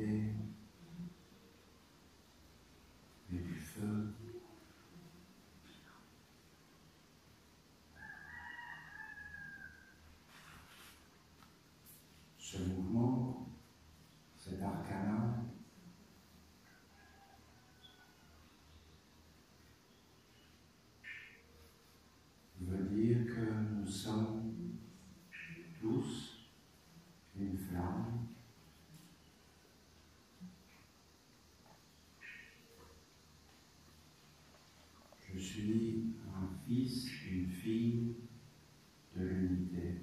côté, et du feu. Ce mouvement, cet arcana, veut dire que nous sommes tous une flamme je suis un fils, une fille de l'unité.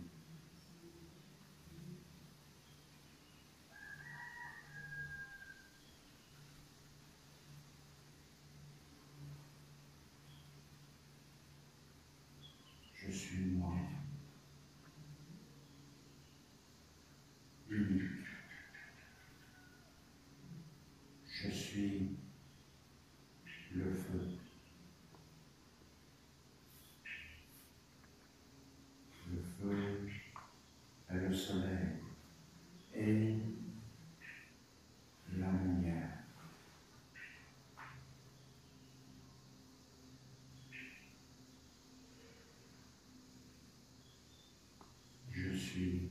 Je suis moi, unique. Je suis le feu. Le feu est le soleil et la lumière. Je suis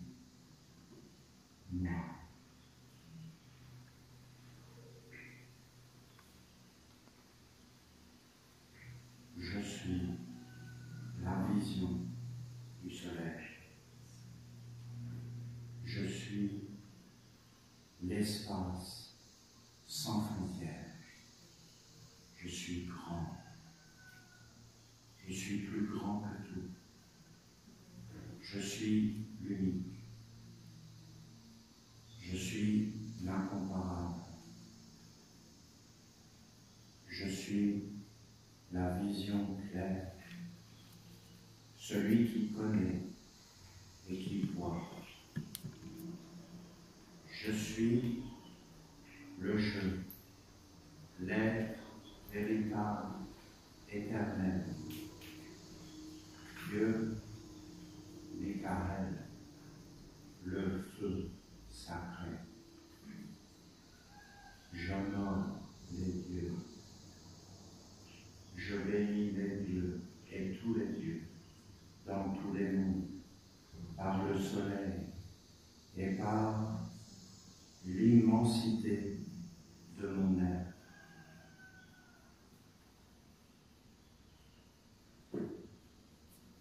moi. Je suis la vision du soleil. Je suis l'espace sans frontières. Je suis grand. Je suis plus grand que tout. Je suis l'unique. Je suis l'incomparable. Je suis la vision claire. Celui qui connaît et qui voit. Je suis le jeu, l'être véritable, éternel. Dieu, Michael, le feu sacré. J'honore les dieux. Je bénis les dieux et tous les dieux dans tous les mondes, par le soleil et par l'immensité de mon être.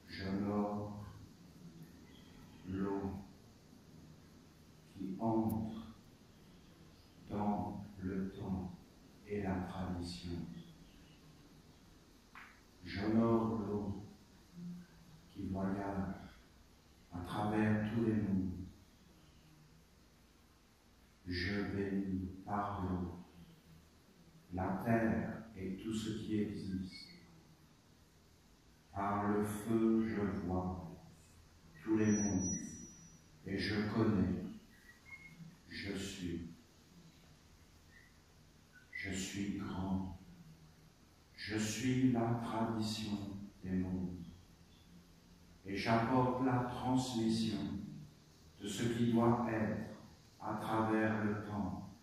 J'honore l'eau qui entre dans le temps et la tradition. J'honore l'eau qui voyage à travers tous les mondes. Je bénis par l'eau la terre et tout ce qui existe. Par le feu, je vois tous les mondes et je connais. Je suis. Je suis grand. Je suis la tradition des mondes. Et j'apporte la transmission de ce qui doit être à travers le temps.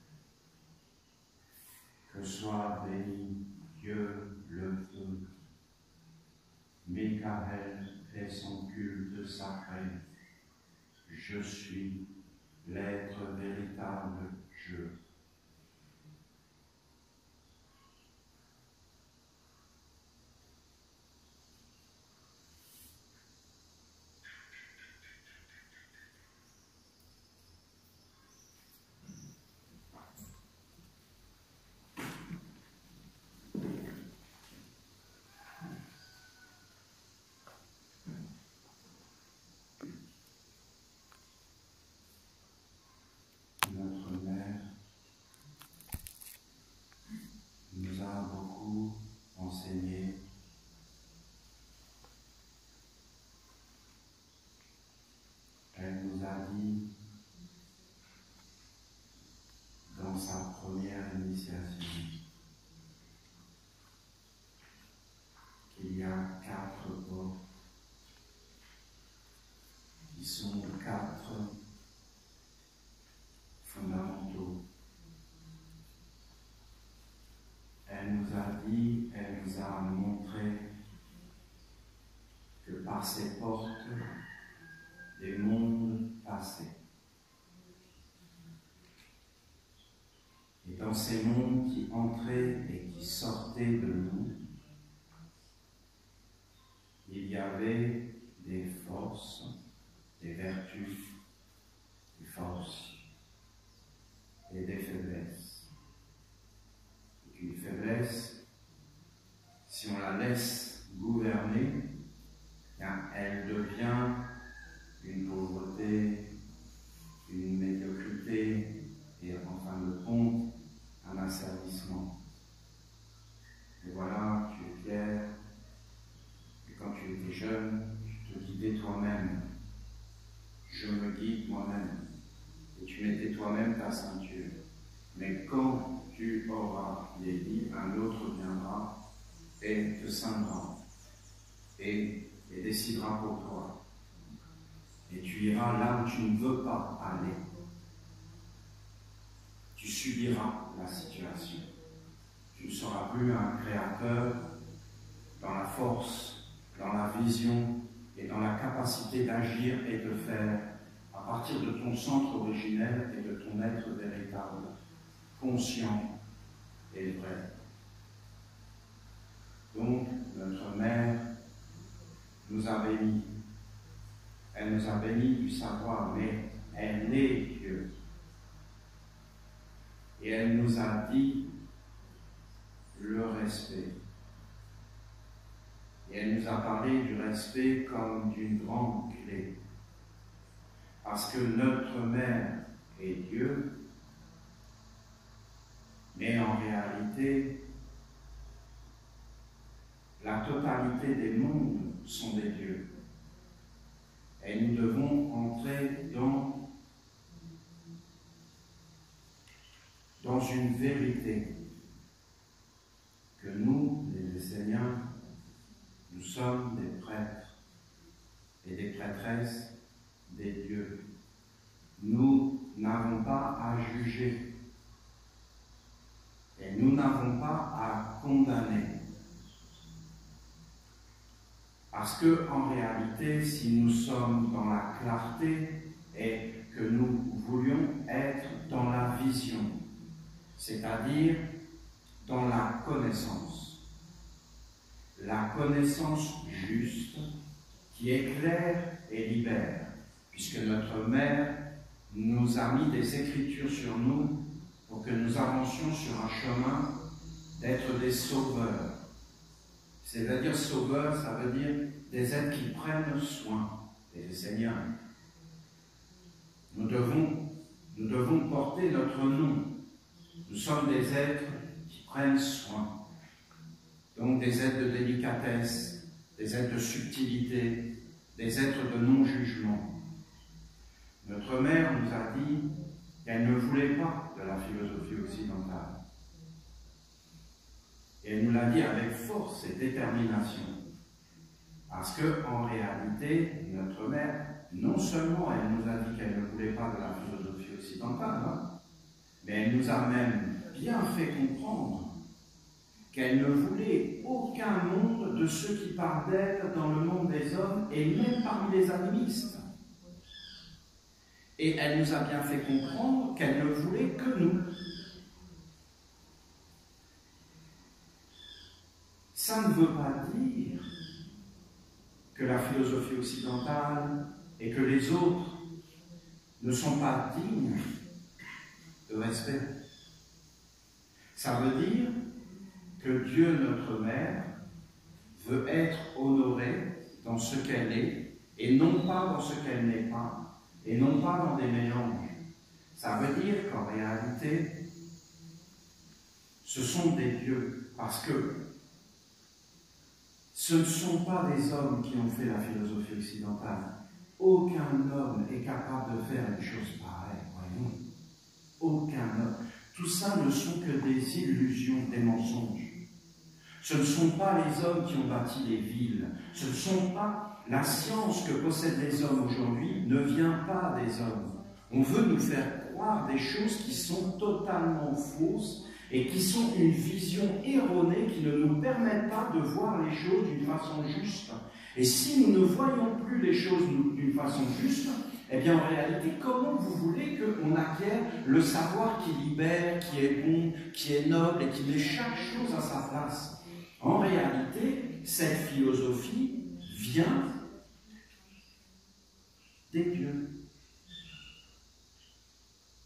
Que soit béni Dieu le feu. Michael fait son culte sacré. Je suis l'être véritable, je. Notre mère nous a beaucoup enseigné. Elle nous a dit dans sa première initiation qu'il y a 4 portes qui sont 4 fondamentaux par ces portes des mondes passés. Et dans ces mondes qui entraient et qui sortaient de nous, il y avait des forces, des vertus, des forces et des faiblesses. Et une faiblesse, si on la laisse gouverner, elle devient une pauvreté, une médiocrité et en fin de compte, un asservissement. Et voilà, tu es Pierre, et quand tu étais jeune, tu te guidais toi-même. Je me guide moi-même. Et tu mettais toi-même ta ceinture. Mais quand tu auras vieilli, un autre viendra et te ceindra et décidera pour toi. Et tu iras là où tu ne veux pas aller. Tu subiras la situation. Tu ne seras plus un créateur dans la force, dans la vision et dans la capacité d'agir et de faire à partir de ton centre originel et de ton être véritable, conscient et vrai. Donc, notre mère nous a bénis. Elle nous a bénis du savoir, mais elle est Dieu. Et elle nous a dit le respect. Et elle nous a parlé du respect comme d'une grande clé. Parce que notre mère est Dieu, mais en réalité, la totalité des mondes sont des dieux. Et nous devons entrer dans une vérité que nous, les Esséniens, nous sommes des prêtres et des prêtresses des dieux. Nous n'avons pas à juger et nous n'avons pas à condamner. Parce que, en réalité, si nous sommes dans la clarté et que nous voulions être dans la vision, c'est-à-dire dans la connaissance juste qui éclaire et libère, puisque notre mère nous a mis des écritures sur nous pour que nous avancions sur un chemin d'être des sauveurs. C'est-à-dire sauveurs, ça veut dire des êtres qui prennent soin des Seigneurs. Nous devons porter notre nom. Nous sommes des êtres qui prennent soin. Donc des êtres de délicatesse, des êtres de subtilité, des êtres de non-jugement. Notre mère nous a dit qu'elle ne voulait pas de la philosophie occidentale. Et elle nous l'a dit avec force et détermination. Parce qu'en réalité, notre mère, non seulement elle nous a dit qu'elle ne voulait pas de la philosophie occidentale, mais elle nous a même bien fait comprendre qu'elle ne voulait aucun monde de ceux qui parlent d'elle dans le monde des hommes et même parmi les animistes. Et elle nous a bien fait comprendre qu'elle ne voulait que nous. Ça ne veut pas dire que la philosophie occidentale et que les autres ne sont pas dignes de respect. Ça veut dire que Dieu, notre Mère, veut être honoré dans ce qu'elle est, et non pas dans ce qu'elle n'est pas, et non pas dans des mélanges. Ça veut dire qu'en réalité, ce sont des dieux, parce que ce ne sont pas des hommes qui ont fait la philosophie occidentale. Aucun homme est capable de faire une chose pareille, voyons. Aucun homme. Tout ça ne sont que des illusions, des mensonges. Ce ne sont pas les hommes qui ont bâti les villes. Ce ne sont pas la science que possèdent les hommes aujourd'hui ne vient pas des hommes. On veut nous faire croire des choses qui sont totalement fausses et qui sont une vision erronée qui ne nous permettent pas de voir les choses d'une façon juste Et si nous ne voyons plus les choses d'une façon juste, eh bien en réalité, comment vous voulez qu'on acquiert le savoir qui libère, qui est bon, qui est noble et qui met chaque chose à sa place? En réalité, cette philosophie vient des dieux.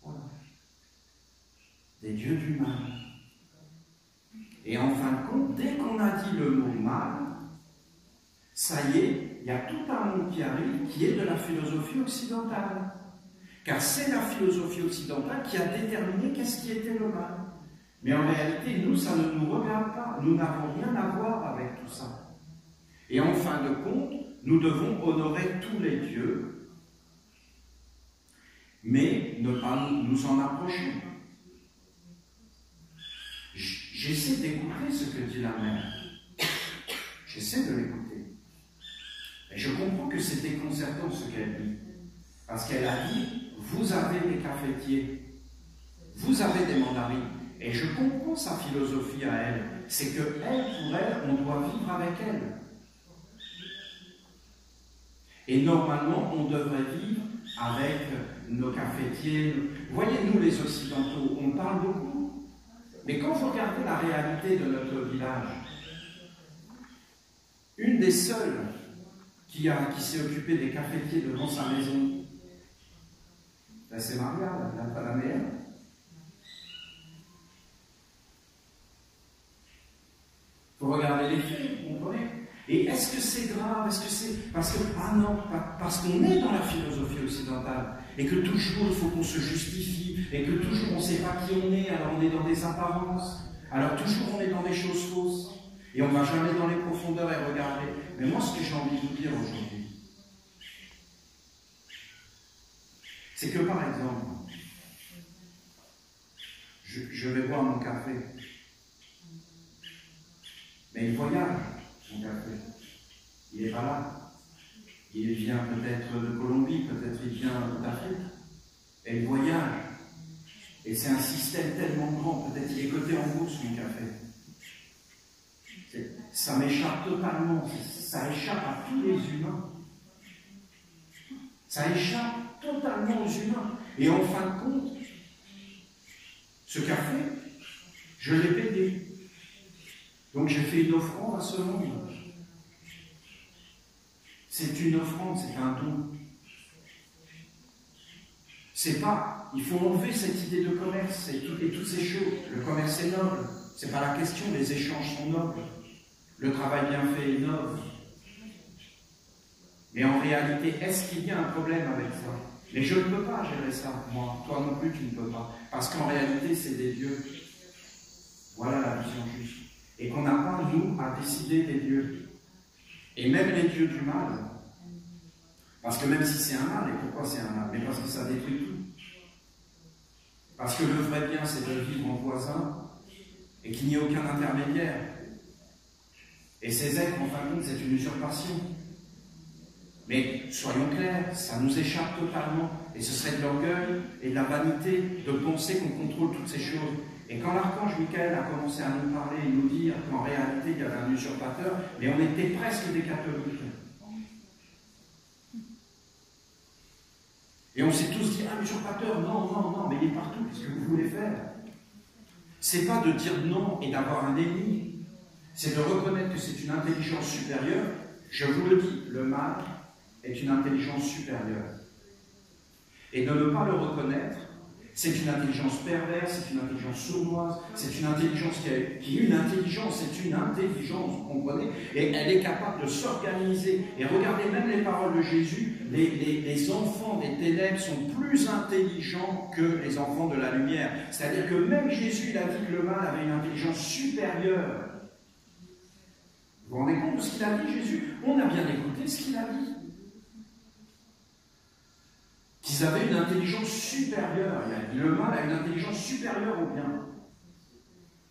Voilà. Des dieux du mal. Et en fin de compte, dès qu'on a dit le mot mal, ça y est, il y a tout un monde qui arrive qui est de la philosophie occidentale. Car c'est la philosophie occidentale qui a déterminé qu'est-ce qui était le mal. Mais en réalité, nous, ça ne nous regarde pas. Nous n'avons rien à voir avec tout ça. Et en fin de compte, nous devons honorer tous les dieux, mais ne pas nous en approcher. J'essaie d'écouter ce que dit la mère. J'essaie de l'écouter. Et je comprends que c'est déconcertant ce qu'elle dit. Parce qu'elle a dit, vous avez des cafetiers, vous avez des mandarines. Et je comprends sa philosophie à elle. C'est que elle, pour elle, on doit vivre avec elle. Et normalement, on devrait vivre avec nos cafetiers. Vous voyez, nous les Occidentaux, on parle beaucoup. Mais quand vous regardez la réalité de notre village, une des seules qui s'est occupée des cafetiers devant sa maison, ben c'est Maria, la mère. Il faut regarder les faits, vous comprenez? Et est-ce que c'est grave? Est-ce que c'est... Parce que, ah non, parce qu'on est dans la philosophie occidentale, et que toujours il faut qu'on se justifie, et que toujours on ne sait pas qui on est, alors on est dans des apparences, alors toujours on est dans des choses fausses, et on ne va jamais dans les profondeurs et regarder. Mais moi, ce que j'ai envie de vous dire aujourd'hui, c'est que par exemple, je vais boire mon café, mais il voyage, mon café. Il n'est pas là. Il vient peut-être de Colombie, peut-être il vient d'Afrique. Et il voyage. Et c'est un système tellement grand, peut-être il est coté en bourse, mon café. Ça m'échappe totalement, ça échappe à tous les humains. Ça échappe totalement aux humains. Et en fin de compte, ce café, je l'ai payé. Donc j'ai fait une offrande à ce monde. C'est une offrande, c'est un don. C'est pas, il faut enlever cette idée de commerce et toutes ces choses. Le commerce est noble, c'est pas la question, les échanges sont nobles. Le travail bien fait est noble. Mais en réalité, est-ce qu'il y a un problème avec ça? Mais je ne peux pas gérer ça, moi. Toi non plus, tu ne peux pas. Parce qu'en réalité, c'est des dieux. Voilà la vision juste. Et qu'on n'a pas, nous, à décider des dieux. Et même les dieux du mal. Parce que même si c'est un mal, et pourquoi c'est un mal? Mais parce que ça détruit tout. Parce que le vrai bien, c'est de vivre en voisin, et qu'il n'y ait aucun intermédiaire. Et ces êtres, en fin de compte, c'est une usurpation. Mais soyons clairs, ça nous échappe totalement. Et ce serait de l'orgueil et de la vanité de penser qu'on contrôle toutes ces choses. Et quand l'archange Michael a commencé à nous parler et nous dire qu'en réalité il y avait un usurpateur, mais on était presque des catholiques. Et on s'est tous dit, ah, usurpateur, non, mais il est partout, qu'est-ce que vous voulez faire? C'est pas de dire non et d'avoir un ennemi, c'est de reconnaître que c'est une intelligence supérieure. Je vous le dis, le mal est une intelligence supérieure. Et de ne pas le reconnaître, c'est une intelligence perverse, c'est une intelligence sournoise, c'est une intelligence qui est une intelligence, c'est une intelligence, vous comprenez? Et elle est capable de s'organiser. Et regardez même les paroles de Jésus, les enfants des ténèbres sont plus intelligents que les enfants de la lumière. C'est-à-dire que même Jésus, il a dit que le mal avait une intelligence supérieure. Vous vous rendez compte de ce qu'il a dit, Jésus? On a bien écouté ce qu'il a dit. Qu'ils avaient une intelligence supérieure. Le mal a une intelligence supérieure au bien.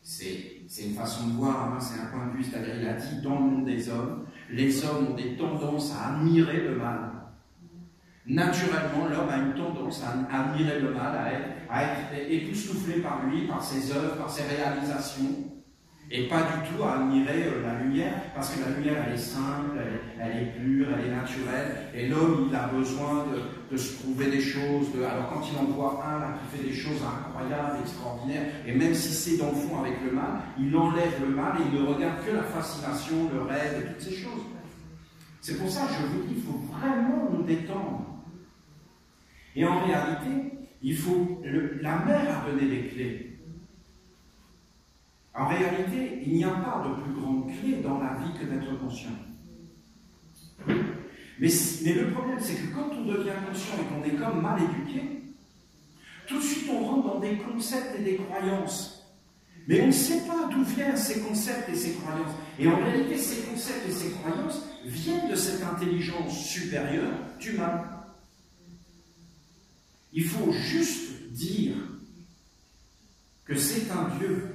C'est une façon de voir, hein, c'est un point de vue, c'est-à-dire il a dit dans le monde des hommes, les hommes ont des tendances à admirer le mal. Naturellement, l'homme a une tendance à admirer le mal, à être époustouflé par lui, par ses œuvres, par ses réalisations. Et pas du tout à admirer la lumière, parce que la lumière, elle est simple, elle est pure, elle est naturelle, et l'homme, il a besoin de se prouver des choses. Alors quand il en voit un là, qui fait des choses incroyables, extraordinaires, et même si c'est dans le fond avec le mal, il enlève le mal et il ne regarde que la fascination, le rêve et toutes ces choses. C'est pour ça que je vous dis, il faut vraiment nous détendre. Et en réalité, la mère a donné les clés. En réalité, il n'y a pas de plus grande clé dans la vie que d'être conscient. Mais le problème, c'est que quand on devient conscient et qu'on est comme mal éduqué, tout de suite on rentre dans des concepts et des croyances. Mais on ne sait pas d'où viennent ces concepts et ces croyances. Et en réalité, ces concepts et ces croyances viennent de cette intelligence supérieure du mal. Il faut juste dire que c'est un Dieu.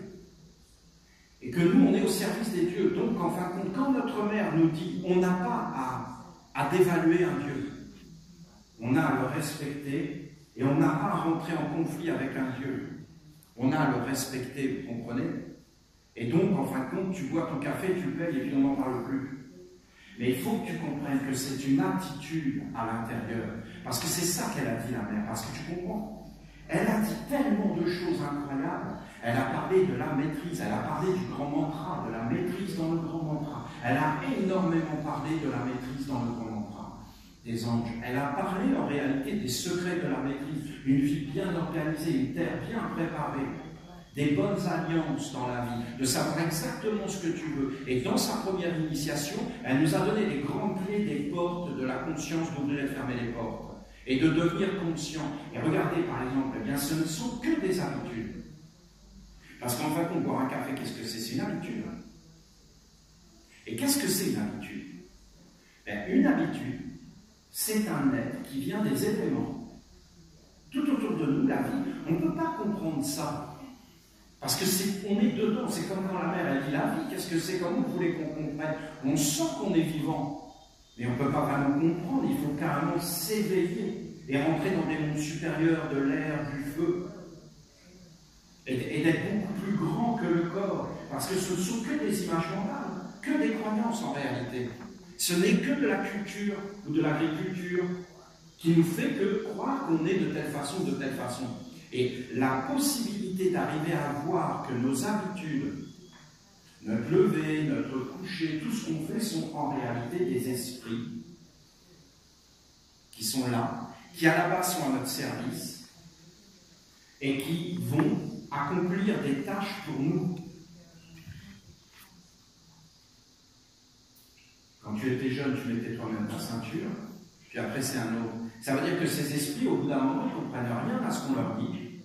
Et que nous, on est au service des dieux. Donc, en fin de compte, quand notre mère nous dit on n'a pas à dévaluer un Dieu, on a à le respecter et on n'a pas à rentrer en conflit avec un Dieu. On a à le respecter, vous comprenez? Et donc, en fin de compte, tu bois ton café, tu le payes et puis on n'en parle plus. Mais il faut que tu comprennes que c'est une attitude à l'intérieur. Parce que c'est ça qu'elle a dit, la mère. Parce que tu comprends? Elle a dit tellement de choses incroyables. Elle a parlé de la maîtrise, elle a parlé du grand mantra, de la maîtrise dans le grand mantra. Elle a énormément parlé de la maîtrise dans le grand mantra des anges. Elle a parlé en réalité des secrets de la maîtrise, une vie bien organisée, une terre bien préparée, des bonnes alliances dans la vie, de savoir exactement ce que tu veux. Et dans sa première initiation, elle nous a donné les grandes clés des portes de la conscience, d'ouvrir et fermer les portes. Et de devenir conscient. Et regardez par exemple, eh bien, ce ne sont que des habitudes. Parce qu'en fin de compte, boire un café, qu'est-ce que c'est? C'est une habitude. Et qu'est-ce que c'est une habitude? Bien, une habitude, c'est un être qui vient des éléments. Tout autour de nous, la vie, on ne peut pas comprendre ça. Parce que on est dedans, c'est comme quand la mère elle dit la vie, qu'est-ce que c'est? Comment vous voulez qu'on comprenne? On sent qu'on est vivant. Mais on ne peut pas vraiment comprendre, il faut carrément s'éveiller et rentrer dans des mondes supérieurs de l'air, du feu, et d'être beaucoup plus grand que le corps, parce que ce ne sont que des images mentales, que des croyances en réalité. Ce n'est que de la culture ou de l'agriculture qui nous fait que croire qu'on est de telle façon, de telle façon. Et la possibilité d'arriver à voir que nos habitudes, notre lever, notre coucher, tout ce qu'on fait sont en réalité des esprits qui sont là, qui à la base sont à notre service et qui vont accomplir des tâches pour nous. Quand tu étais jeune, tu mettais toi-même ta ceinture, puis après c'est un autre. Ça veut dire que ces esprits, au bout d'un moment, ils ne comprennent rien à ce qu'on leur dit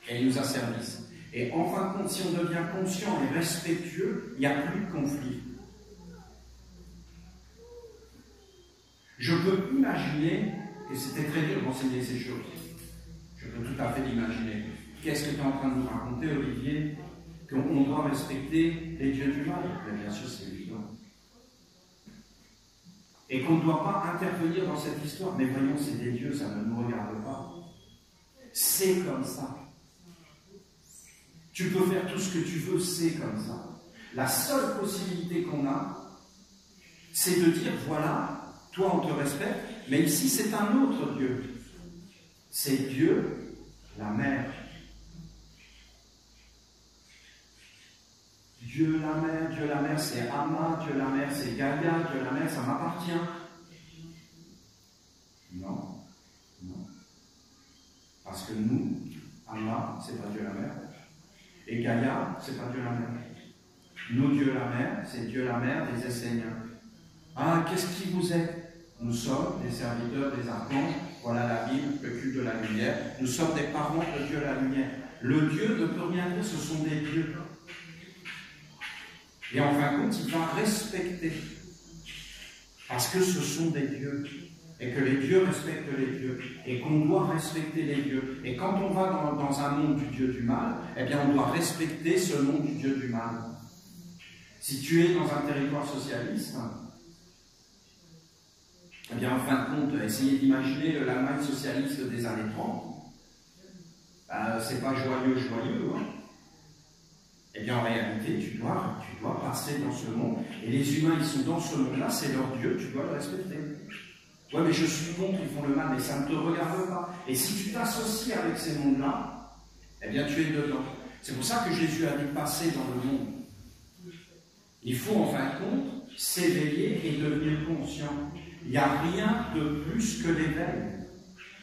et ils nous asservissent. Et en fin de compte, si on devient conscient et respectueux, il n'y a plus de conflit. Je peux imaginer que c'était très dur d'enseigner ces choses. Je peux tout à fait l'imaginer. Qu'est-ce que tu es en train de nous raconter, Olivier? Qu'on doit respecter les dieux du mal? Bien sûr, c'est évident. Et qu'on ne doit pas intervenir dans cette histoire. Mais voyons, c'est des dieux, ça ne nous regarde pas. C'est comme ça. Tu peux faire tout ce que tu veux, c'est comme ça. La seule possibilité qu'on a, c'est de dire, voilà, toi on te respecte, mais ici c'est un autre Dieu. C'est Dieu, la mère. Dieu la mère, c'est Ama, Dieu la mère, c'est Gaïa, Dieu la mère, ça m'appartient. Non, non. Parce que nous, Ama, c'est pas Dieu la mère. Et Gaïa, c'est pas Dieu la mère. Nous, Dieu la mère, c'est Dieu la mère des Esséniens. Ah, qu'est-ce qui vous êtes? Nous sommes des serviteurs des archanges. Voilà la Bible, le culte de la lumière. Nous sommes des parents de Dieu la lumière. Le Dieu ne peut rien dire, ce sont des dieux. Et en fin de compte, il va respecter. Parce que ce sont des dieux. Et que les dieux respectent les dieux. Et qu'on doit respecter les dieux. Et quand on va dans un monde du Dieu du mal, eh bien on doit respecter ce monde du Dieu du mal. Si tu es dans un territoire socialiste, eh bien en fin de compte, essayez d'imaginer l'Allemagne socialiste des années 30. C'est pas joyeux, hein. Eh bien, en réalité, tu dois passer dans ce monde. Et les humains, ils sont dans ce monde-là, c'est leur Dieu, tu dois le respecter. Ouais, mais je suis contre, ils font le mal, mais ça ne te regarde pas. Et si tu t'associes avec ces mondes-là, eh bien, tu es dedans. C'est pour ça que Jésus a dit passer dans le monde. Il faut, en fin de compte, s'éveiller et devenir conscient. Il n'y a rien de plus que l'éveil.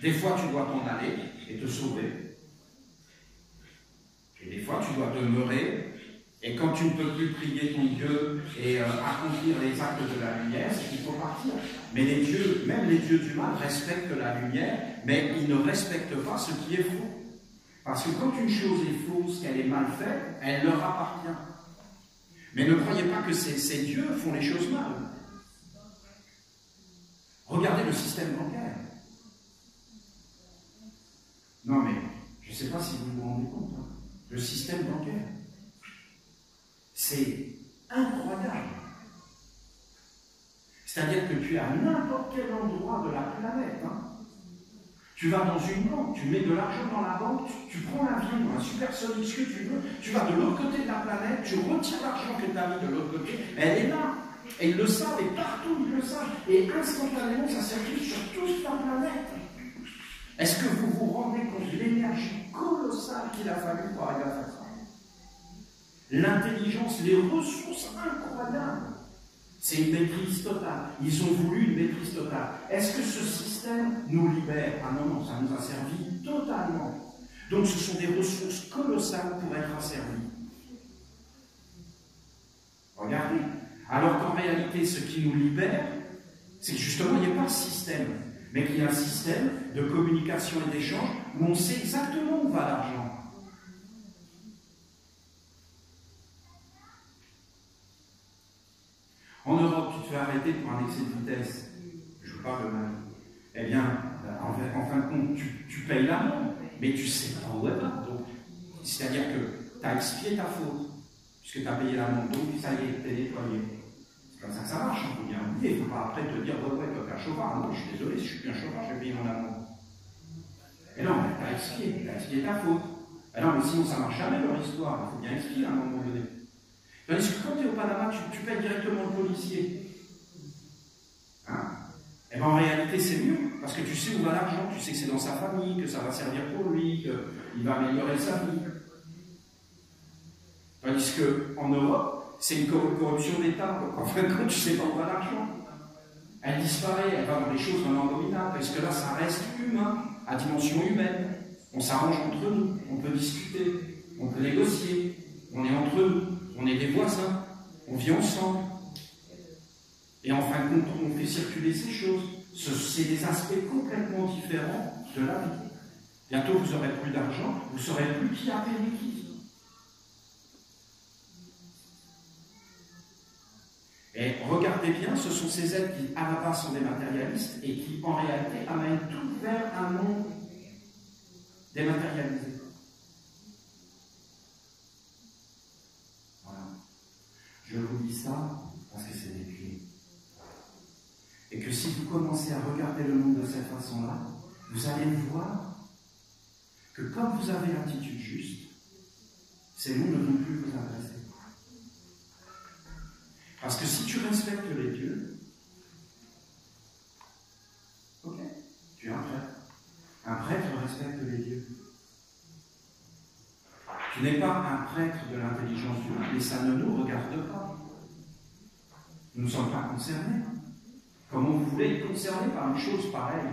Des fois, tu dois t'en aller et te sauver. Et des fois, tu dois demeurer. Et quand tu ne peux plus prier ton Dieu et accomplir les actes de la lumière, c'est qu'il faut partir. Mais les dieux, même les dieux du mal, respectent la lumière, mais ils ne respectent pas ce qui est faux. Parce que quand une chose est fausse, qu'elle est mal faite, elle leur appartient. Mais ne croyez pas que ces dieux font les choses mal. Regardez le système bancaire. Non mais, je ne sais pas si vous vous rendez compte, hein. Le système bancaire, c'est incroyable. C'est-à-dire que tu es à n'importe quel endroit de la planète. Hein. Tu vas dans une banque, tu mets de l'argent dans la banque, tu prends l'avion, un supersonique, ce que tu veux, tu vas de l'autre côté de la planète, tu retires l'argent que tu as mis de l'autre côté, elle est là. Et ils le savent, et partout ils le savent. Et instantanément, ça circule sur toute la planète. Est-ce que vous vous rendez compte de l'énergie colossale qu'il a fallu pour arriver à faire ça? L'intelligence, les ressources incroyables. C'est une maîtrise totale. Ils ont voulu une maîtrise totale. Est-ce que ce système nous libère? Ah non, non, ça nous a servi totalement. Donc ce sont des ressources colossales pour être asservies. Regardez. Alors qu'en réalité, ce qui nous libère, c'est que justement, il n'y a pas de système, mais qu'il y a un système de communication et d'échange où on sait exactement où va l'argent. En Europe, tu te fais arrêter pour un excès de vitesse. Je parle de mal. Eh bien, en fin de compte, tu payes l'amende, mais tu ne sais pas où elle va. C'est-à-dire que tu as expié ta faute, puisque tu as payé l'amende, donc ça y est, tu es nettoyé. C'est comme ça que ça marche, il faut bien oublier. Il ne faut pas après te dire, ouais, tu vas faire chauffard. Non, je suis désolé, si je suis plus un chauffard, je vais payer mon amende. Et non, tu as expié ta faute. Et non, mais sinon ça ne marche jamais leur histoire, il faut bien expier à un moment donné. Tandis que quand tu es au Panama, tu payes directement le policier. Hein? Et bien en réalité, c'est mieux, parce que tu sais où va l'argent, tu sais que c'est dans sa famille, que ça va servir pour lui, qu'il va améliorer sa vie. Tandis qu'en Europe, c'est une corruption d'État. En fin de compte, tu ne sais pas où va l'argent. Elle disparaît, elle va dans des choses vraiment abominables, parce que là, ça reste humain, à dimension humaine. On s'arrange entre nous, on peut discuter, on peut négocier, on est entre nous. On est des voisins, on vit ensemble. Et en fin de compte, on fait circuler ces choses. C'est des aspects complètement différents de la vie. Bientôt, vous n'aurez plus d'argent, vous ne saurez plus qui a payé qui. Et regardez bien, ce sont ces êtres qui, à la base, sont des matérialistes et qui, en réalité, amènent tout vers un monde dématérialisé. Je vous dis ça parce que c'est des clés. Et que si vous commencez à regarder le monde de cette façon-là, vous allez voir que comme vous avez l'attitude juste, ces mondes ne vont plus vous intéresser. Parce que si tu respectes les dieux, ok, tu es un prêtre. Un prêtre respecte les dieux. Tu n'es pas un prêtre de l'intelligence humaine, mais ça ne nous regarde pas. Nous ne sommes pas concernés. Comment vous voulez être concerné par une chose pareille?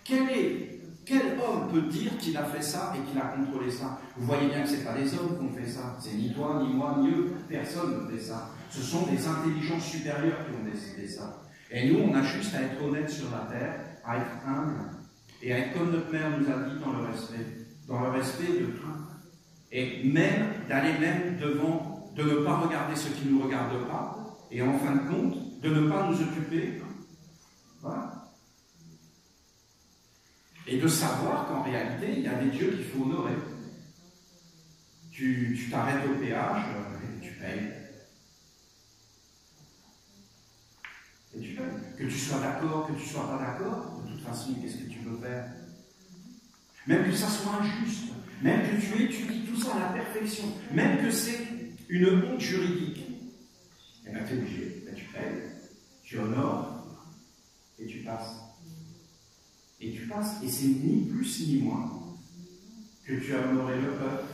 Quel homme peut dire qu'il a fait ça et qu'il a contrôlé ça? Vous voyez bien que ce n'est pas des hommes qui ont fait ça. C'est ni toi, ni moi, ni eux. Personne ne fait ça. Ce sont des intelligences supérieures qui ont décidé ça. Et nous, on a juste à être honnêtes sur la terre, à être humble, et à être comme notre mère nous a dit, dans le respect de tout. Et même, d'aller même devant, de ne pas regarder ce qui ne nous regarde pas, et en fin de compte, de ne pas nous occuper. Voilà. Et de savoir qu'en réalité, il y a des dieux qu'il faut honorer. Tu t'arrêtes au péage, et tu payes. Et tu payes. Que tu sois d'accord, que tu ne sois pas d'accord, de toute façon, qu'est-ce que tu peux faire? Même que ça soit injuste, même que tu étudies tout ça à la perfection, même que c'est une honte juridique, eh bien, tu es obligé, ben, tu payes, tu honores, et tu passes. Et tu passes, et c'est ni plus ni moins que tu as honoré le peuple,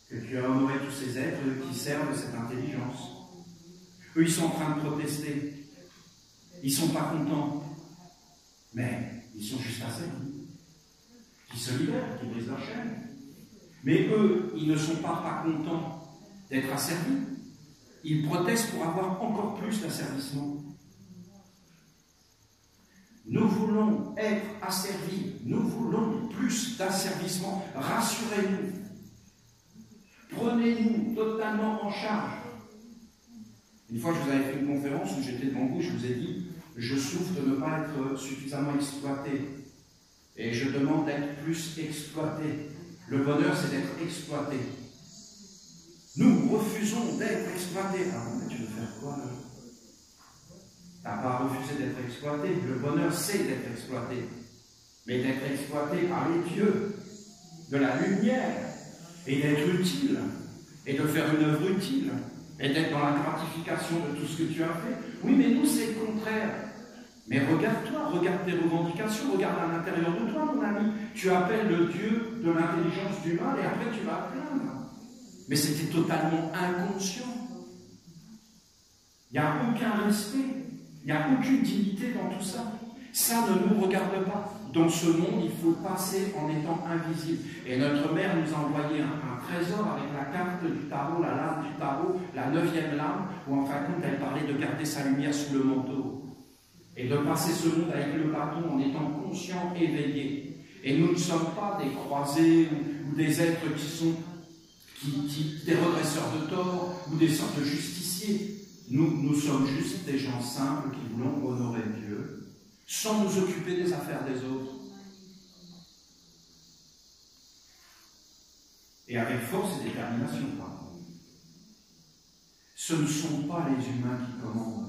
que tu as honoré tous ces êtres qui servent de cette intelligence. Eux, ils sont en train de protester. Ils ne sont pas contents. Mais ils sont juste asservis. Qui se libèrent, qui brisent leur chaîne. Mais eux, ils ne sont pas contents d'être asservis. Ils protestent pour avoir encore plus d'asservissement. Nous voulons être asservis. Nous voulons plus d'asservissement. Rassurez-nous. Prenez-nous totalement en charge. Une fois, je vous avais fait une conférence où j'étais devant vous, je vous ai dit, je souffre de ne pas être suffisamment exploité. Et je demande d'être plus exploité. Le bonheur, c'est d'être exploité. Nous refusons d'être exploités. Ah bon, mais tu veux faire quoi là? Tu n'as pas refusé d'être exploité. Le bonheur, c'est d'être exploité. Mais d'être exploité par les dieux, de la lumière, et d'être utile, et de faire une œuvre utile. Et d'être dans la gratification de tout ce que tu as fait. Oui, mais nous, c'est le contraire. Mais regarde-toi, regarde tes revendications, regarde à l'intérieur de toi, mon ami. Tu appelles le Dieu de l'intelligence du mal et après tu vas te plaindre. Mais c'était totalement inconscient. Il n'y a aucun respect, il n'y a aucune dignité dans tout ça. Ça ne nous regarde pas. Dans ce monde, il faut passer en étant invisible. Et notre mère nous a envoyé un trésor avec la carte du tarot, la lame du tarot, la 9e lame, où en fin de compte, elle parlait de garder sa lumière sous le manteau. Et de passer ce monde avec le bâton en étant conscient, éveillé. Et nous ne sommes pas des croisés ou des êtres qui sont des redresseurs de tort ou des sortes de justiciers. Nous sommes juste des gens simples qui voulons honorer Dieu sans nous occuper des affaires des autres. Et avec force et détermination, par contre. Ce ne sont pas les humains qui commandent.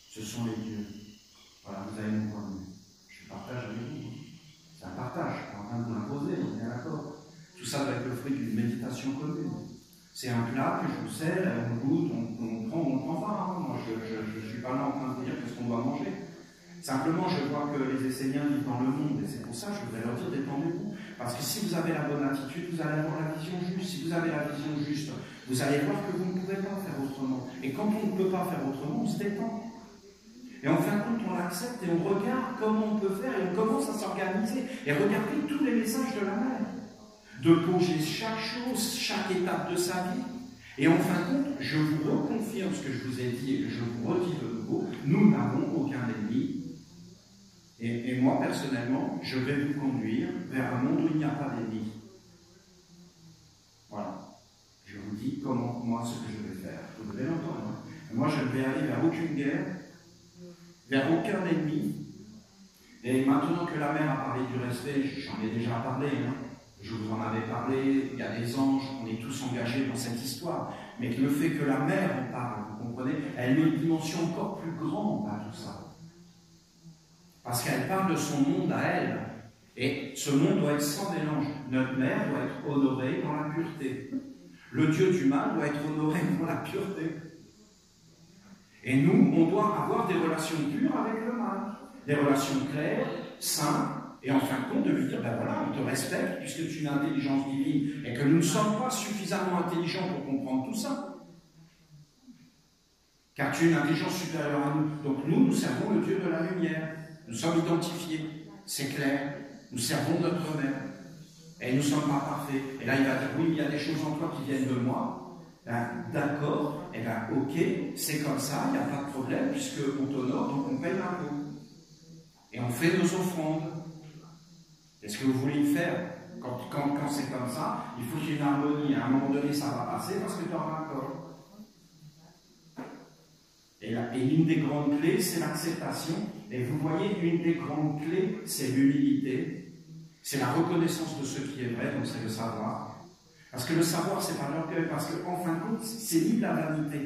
Ce sont les dieux. Voilà, vous avez mon point de vue. Je partage avec vous. C'est un partage, je suis en train de vous l'imposer, on est d'accord. Tout ça doit être le fruit d'une méditation commune. C'est un plat que je vous sers, on goûte, on prend pas. Moi, je ne suis pas là en train de vous dire qu'est-ce qu'on doit manger. Simplement, je vois que les Esséniens vivent dans le monde, et c'est pour ça que je voudrais leur dire détendez-vous. Parce que si vous avez la bonne attitude, vous allez avoir la vision juste. Si vous avez la vision juste, vous allez voir que vous ne pouvez pas faire autrement. Et quand on ne peut pas faire autrement, on se détend. Et en fin de compte, on l'accepte et on regarde comment on peut faire et on commence à s'organiser. Et regardez tous les messages de la mère. De poser chaque chose, chaque étape de sa vie. Et en fin de compte, je vous reconfirme ce que je vous ai dit et que je vous redis de nouveau, nous n'avons aucun ennemi. Et moi, personnellement, je vais vous conduire vers un monde où il n'y a pas d'ennemi. Voilà. Je vous dis comment, moi, ce que je vais faire. Vous devez l'entendre. Moi, je ne vais aller vers aucune guerre, vers aucun ennemi. Et maintenant que la mère a parlé du respect, j'en ai déjà parlé, hein. Je vous en avais parlé, il y a des anges, on est tous engagés dans cette histoire. Mais le fait que la mère en parle, vous comprenez, elle met une dimension encore plus grande à tout ça. Parce qu'elle parle de son monde à elle. Et ce monde doit être sans mélange. Notre mère doit être honorée dans la pureté. Le Dieu du mal doit être honoré dans la pureté. Et nous, on doit avoir des relations pures avec le mal. Des relations claires, simples. Et en fin de compte, de lui dire, ben voilà, on te respecte puisque tu as une intelligence divine et que nous ne sommes pas suffisamment intelligents pour comprendre tout ça. Car tu es une intelligence supérieure à nous. Donc nous servons le Dieu de la lumière. Nous sommes identifiés, c'est clair. Nous servons notre mère. Et nous ne sommes pas parfaits. Et là, il va dire, oui, il y a des choses en toi qui viennent de moi. Ben, d'accord, et bien ok, c'est comme ça, il n'y a pas de problème puisqu'on t'honore, donc on paye l'impôt. Et on fait nos offrandes. Est-ce que vous voulez le faire? Quand c'est comme ça, il faut qu'il y ait une harmonie. À un moment donné, ça va passer parce que tu auras un corps. Et l'une des grandes clés, c'est l'acceptation. Et vous voyez, une des grandes clés, c'est l'humilité. C'est la reconnaissance de ce qui est vrai, donc c'est le savoir. Parce que le savoir, c'est pas l'orgueil, parce qu'en fin de compte, c'est ni la vanité.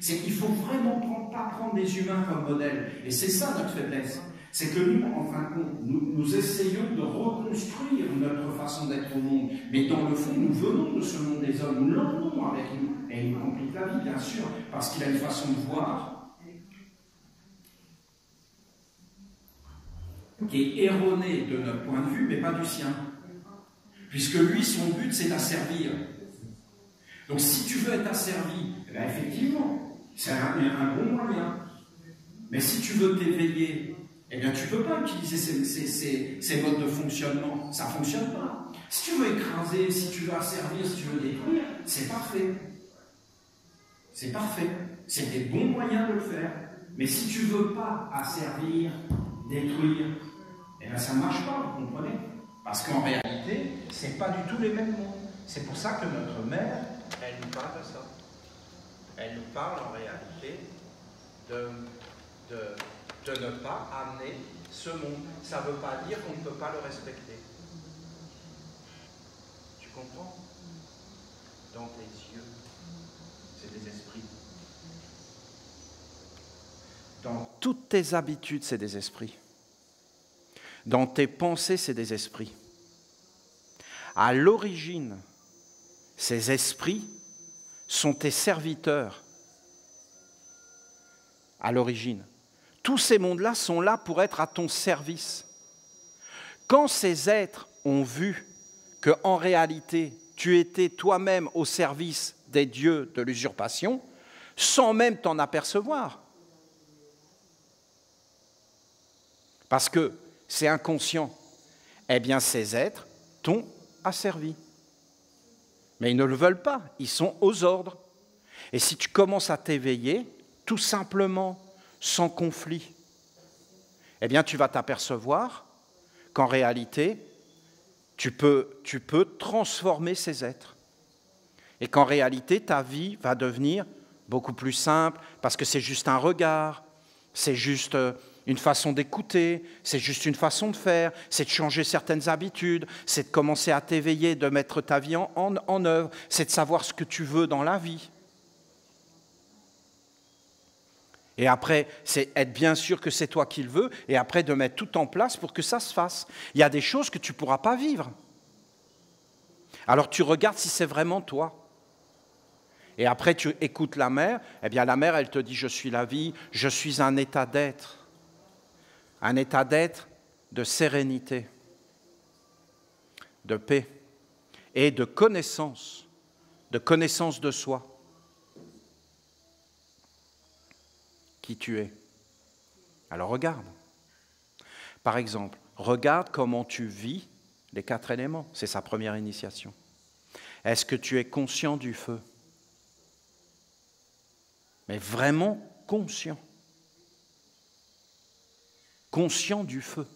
C'est qu'il ne faut vraiment pas prendre des humains comme modèle. Et c'est ça notre faiblesse. C'est que nous, en fin de compte, nous essayons de reconstruire notre façon d'être au monde. Mais dans le fond, nous venons de ce monde des hommes, nous l'emmenons avec nous. Et il nous complique la vie, bien sûr, parce qu'il a une façon de voir qui est erronée de notre point de vue, mais pas du sien. Puisque lui, son but, c'est d'asservir. Donc si tu veux être asservi, eh bien, effectivement, c'est un bon moyen. Mais si tu veux t'éveiller, eh bien tu ne peux pas utiliser ces modes de fonctionnement. Ça ne fonctionne pas. Si tu veux écraser, si tu veux asservir, si tu veux détruire, c'est parfait. C'est parfait. C'est des bons moyens de le faire. Mais si tu ne veux pas asservir, détruire, eh bien ça ne marche pas, vous comprenez? Parce qu'en réalité, ce n'est pas du tout les mêmes mots. C'est pour ça que notre mère, elle nous parle de ça. Elle nous parle en réalité de ne pas amener ce monde. Ça ne veut pas dire qu'on ne peut pas le respecter. Tu comprends? Dans tes yeux, c'est des esprits. Dans toutes tes habitudes, c'est des esprits. Dans tes pensées, c'est des esprits. À l'origine, ces esprits sont tes serviteurs. À l'origine. Tous ces mondes-là sont là pour être à ton service. Quand ces êtres ont vu qu'en réalité, tu étais toi-même au service des dieux de l'usurpation, sans même t'en apercevoir, parce que c'est inconscient, eh bien ces êtres t'ont asservi. Mais ils ne le veulent pas, ils sont aux ordres. Et si tu commences à t'éveiller, tout simplement, sans conflit, eh bien tu vas t'apercevoir qu'en réalité, tu peux transformer ces êtres. Et qu'en réalité, ta vie va devenir beaucoup plus simple, parce que c'est juste un regard, c'est juste une façon d'écouter, c'est juste une façon de faire, c'est de changer certaines habitudes, c'est de commencer à t'éveiller, de mettre ta vie en œuvre, c'est de savoir ce que tu veux dans la vie. Et après, c'est être bien sûr que c'est toi qui le veux, et après de mettre tout en place pour que ça se fasse. Il y a des choses que tu ne pourras pas vivre. Alors tu regardes si c'est vraiment toi. Et après tu écoutes la mère, eh bien la mère elle te dit je suis la vie, je suis un état d'être de sérénité, de paix et de connaissance de soi. Qui tu es. Alors regarde. Par exemple, regarde comment tu vis les 4 éléments. C'est sa première initiation. Est-ce que tu es conscient du feu? Mais vraiment conscient. Conscient du feu.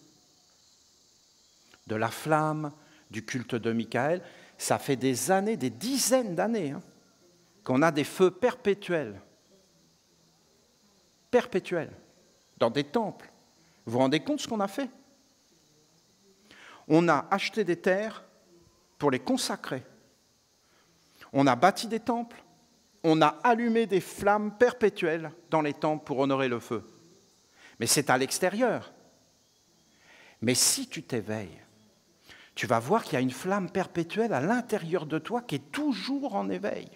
De la flamme, du culte de Michael. Ça fait des années, des dizaines d'années, qu'on a des feux perpétuels. Perpétuels. Dans des temples. Vous vous rendez compte de ce qu'on a fait? On a acheté des terres pour les consacrer. On a bâti des temples. On a allumé des flammes perpétuelles dans les temples pour honorer le feu. Mais c'est à l'extérieur. Mais si tu t'éveilles, tu vas voir qu'il y a une flamme perpétuelle à l'intérieur de toi qui est toujours en éveil.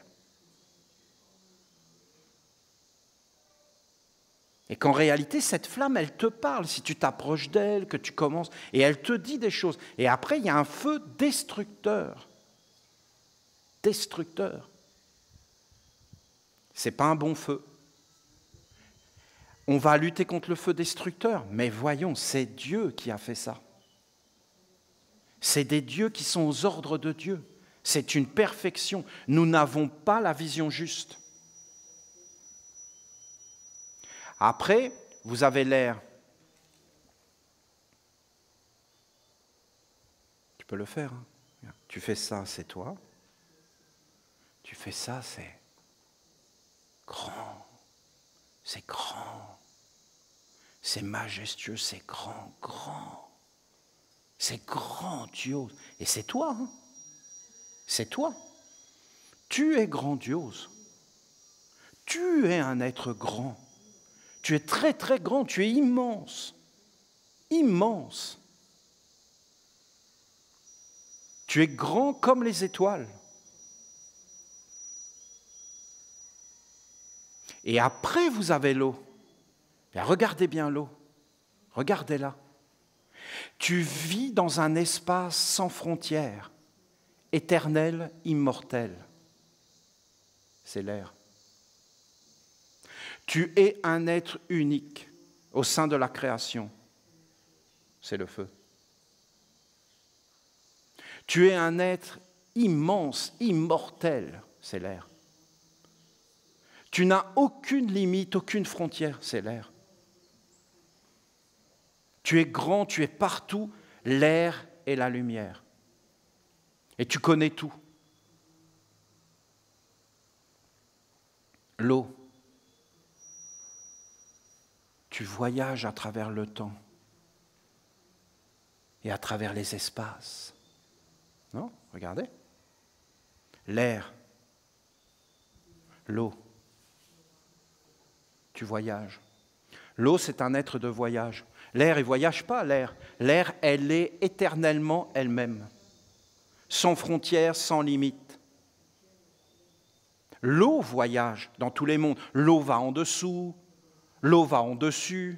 Et qu'en réalité, cette flamme, elle te parle si tu t'approches d'elle, que tu commences, et elle te dit des choses. Et après, il y a un feu destructeur. Destructeur. Ce n'est pas un bon feu. On va lutter contre le feu destructeur, mais voyons, c'est Dieu qui a fait ça. C'est des dieux qui sont aux ordres de Dieu. C'est une perfection. Nous n'avons pas la vision juste. Après, vous avez l'air. Tu peux le faire. Tu fais ça, c'est toi. Tu fais ça, c'est grand. C'est grand. C'est majestueux, c'est grand, grand. C'est grandiose. Et c'est toi. C'est toi. Tu es grandiose. Tu es un être grand. Tu es très, très grand. Tu es immense. Immense. Tu es grand comme les étoiles. Et après, vous avez l'eau. Bien, regardez bien l'eau. Regardez-la. Tu vis dans un espace sans frontières, éternel, immortel. C'est l'air. Tu es un être unique au sein de la création. C'est le feu. Tu es un être immense, immortel. C'est l'air. Tu n'as aucune limite, aucune frontière. C'est l'air. Tu es grand, tu es partout, l'air et la lumière. Et tu connais tout. L'eau. Tu voyages à travers le temps et à travers les espaces. Non? Regardez. L'air. L'eau. Tu voyages. L'eau, c'est un être de voyage. L'air, il ne voyage pas, l'air. L'air, elle est éternellement elle-même, sans frontières, sans limites. L'eau voyage dans tous les mondes. L'eau va en dessous, l'eau va en dessus.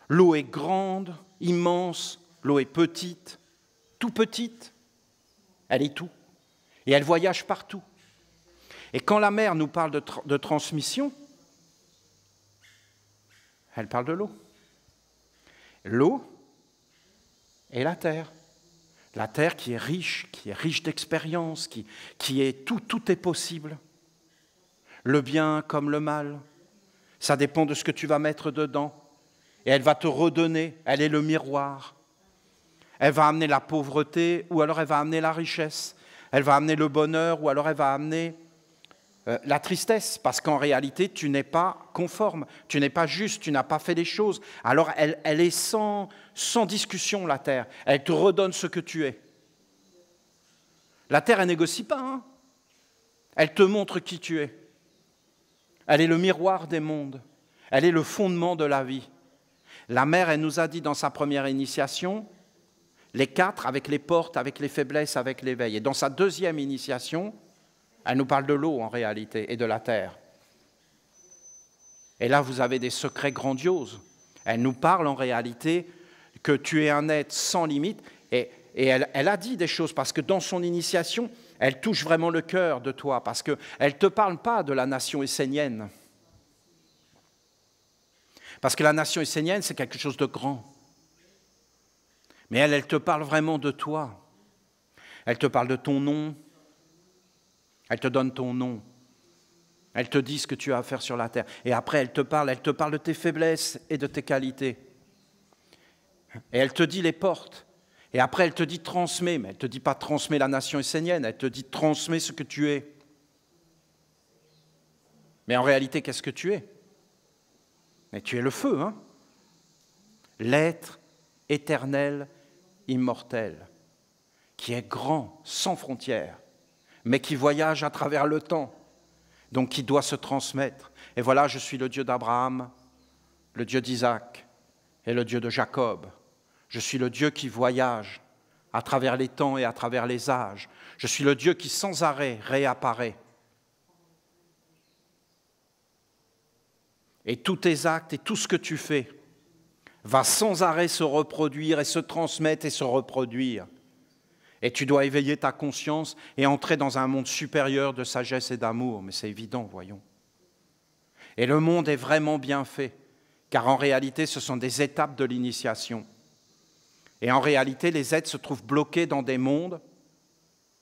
L'eau est grande, immense, l'eau est petite, tout petite. Elle est tout. Et elle voyage partout. Et quand la mer nous parle de transmission, elle parle de l'eau. L'eau et la terre. La terre qui est riche d'expérience, qui est tout est possible. Le bien comme le mal, ça dépend de ce que tu vas mettre dedans. Et elle va te redonner, elle est le miroir. Elle va amener la pauvreté ou alors elle va amener la richesse. Elle va amener le bonheur ou alors elle va amener la tristesse, parce qu'en réalité, tu n'es pas conforme, tu n'es pas juste, tu n'as pas fait les choses. Alors, elle est sans discussion, la terre. Elle te redonne ce que tu es. La terre, elle ne négocie pas. Hein. Elle te montre qui tu es. Elle est le miroir des mondes. Elle est le fondement de la vie. La mère, elle nous a dit dans sa première initiation, les 4, avec les portes, avec les faiblesses, avec l'éveil. Et dans sa deuxième initiation, elle nous parle de l'eau en réalité et de la terre. Et là, vous avez des secrets grandioses. Elle nous parle en réalité que tu es un être sans limite. Et elle a dit des choses parce que dans son initiation, elle touche vraiment le cœur de toi parce qu'elle ne te parle pas de la nation essénienne. Parce que la nation essénienne, c'est quelque chose de grand. Mais elle te parle vraiment de toi. Elle te parle de ton nom. Elle te donne ton nom. Elle te dit ce que tu as à faire sur la terre. Et après, elle te parle de tes faiblesses et de tes qualités. Et elle te dit les portes. Et après, elle te dit transmets. Mais elle ne te dit pas transmets la nation essénienne. Elle te dit transmets ce que tu es. Mais en réalité, qu'est-ce que tu es? Mais tu es le feu, hein? L'être éternel, immortel, qui est grand, sans frontières, mais qui voyage à travers le temps, donc qui doit se transmettre. Et voilà, je suis le Dieu d'Abraham, le Dieu d'Isaac et le Dieu de Jacob. Je suis le Dieu qui voyage à travers les temps et à travers les âges. Je suis le Dieu qui sans arrêt réapparaît. Et tous tes actes et tout ce que tu fais va sans arrêt se reproduire et se transmettre et se reproduire. Et tu dois éveiller ta conscience et entrer dans un monde supérieur de sagesse et d'amour. Mais c'est évident, voyons. Et le monde est vraiment bien fait, car en réalité, ce sont des étapes de l'initiation. Et en réalité, les êtres se trouvent bloqués dans des mondes,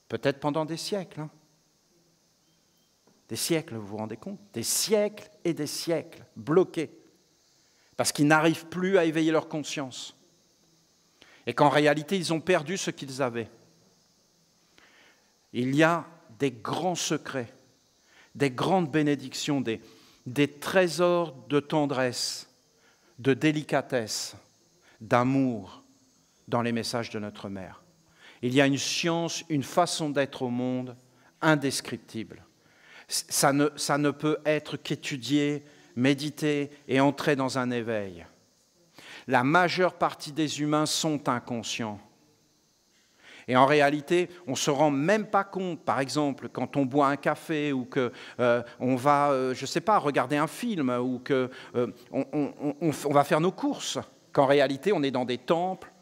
peut-être pendant des siècles. Hein. Des siècles, vous vous rendez compte? Des siècles et des siècles bloqués, parce qu'ils n'arrivent plus à éveiller leur conscience. Et qu'en réalité, ils ont perdu ce qu'ils avaient. Il y a des grands secrets, des grandes bénédictions, des trésors de tendresse, de délicatesse, d'amour dans les messages de notre Mère. Il y a une science, une façon d'être au monde indescriptible. Ça ne peut être qu'étudié, médité et entrer dans un éveil. La majeure partie des humains sont inconscients. Et en réalité, on ne se rend même pas compte, par exemple, quand on boit un café ou qu'on va, je ne sais pas, regarder un film ou qu'on va faire nos courses, qu'en réalité, on est dans des temples,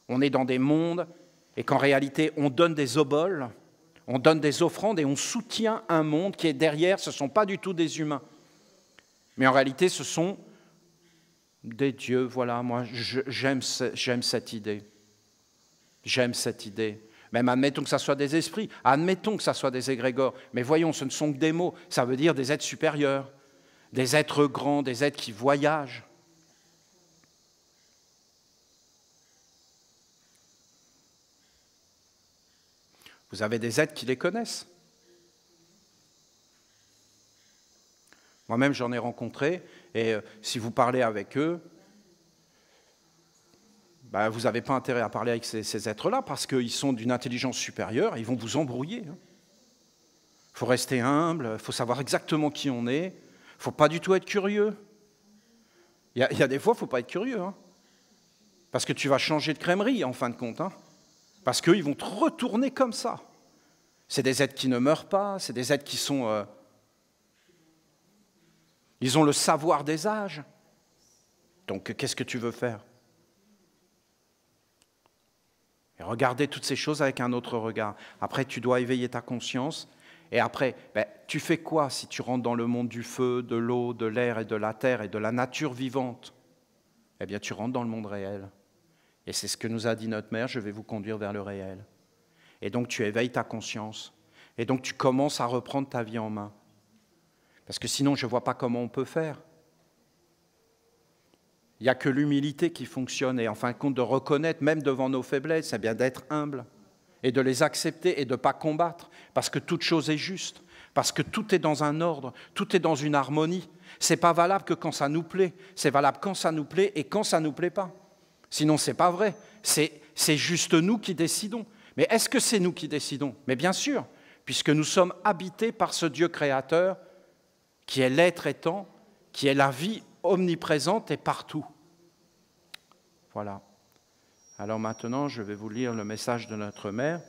on est dans des mondes, et qu'en réalité, on donne des oboles, on donne des offrandes et on soutient un monde qui est derrière. Ce ne sont pas du tout des humains. Mais en réalité, ce sont des dieux. Voilà, moi, j'aime cette idée. J'aime cette idée. Même admettons que ça soit des esprits, admettons que ça soit des égrégores, mais voyons, ce ne sont que des mots, ça veut dire des êtres supérieurs, des êtres grands, des êtres qui voyagent. Vous avez des êtres qui les connaissent. Moi-même, j'en ai rencontré, et si vous parlez avec eux, vous n'avez pas intérêt à parler avec ces êtres-là parce qu'ils sont d'une intelligence supérieure et ils vont vous embrouiller. Il faut rester humble, il faut savoir exactement qui on est, il ne faut pas du tout être curieux. Il y a des fois, il ne faut pas être curieux, parce que tu vas changer de crèmerie en fin de compte, parce qu'ils vont te retourner comme ça. C'est des êtres qui ne meurent pas, c'est des êtres qui sont... ils ont le savoir des âges. Donc, qu'est-ce que tu veux faire ? Et regarder toutes ces choses avec un autre regard. Après, tu dois éveiller ta conscience. Et après, tu fais quoi si tu rentres dans le monde du feu, de l'eau, de l'air et de la terre et de la nature vivante ? Eh bien, tu rentres dans le monde réel. Et c'est ce que nous a dit notre mère, je vais vous conduire vers le réel. Et donc, tu éveilles ta conscience. Et donc, tu commences à reprendre ta vie en main. Parce que sinon, je ne vois pas comment on peut faire. Il n'y a que l'humilité qui fonctionne et en fin de compte de reconnaître, même devant nos faiblesses, c'est bien d'être humble et de les accepter et de ne pas combattre parce que toute chose est juste, parce que tout est dans un ordre, tout est dans une harmonie. Ce n'est pas valable que quand ça nous plaît, c'est valable quand ça nous plaît et quand ça ne nous plaît pas. Sinon, ce n'est pas vrai, c'est juste nous qui décidons. Mais est-ce que c'est nous qui décidons ? Mais bien sûr, puisque nous sommes habités par ce Dieu créateur qui est l'être étant, qui est la vie omniprésente et partout. Voilà. Alors maintenant, je vais vous lire le message de notre mère.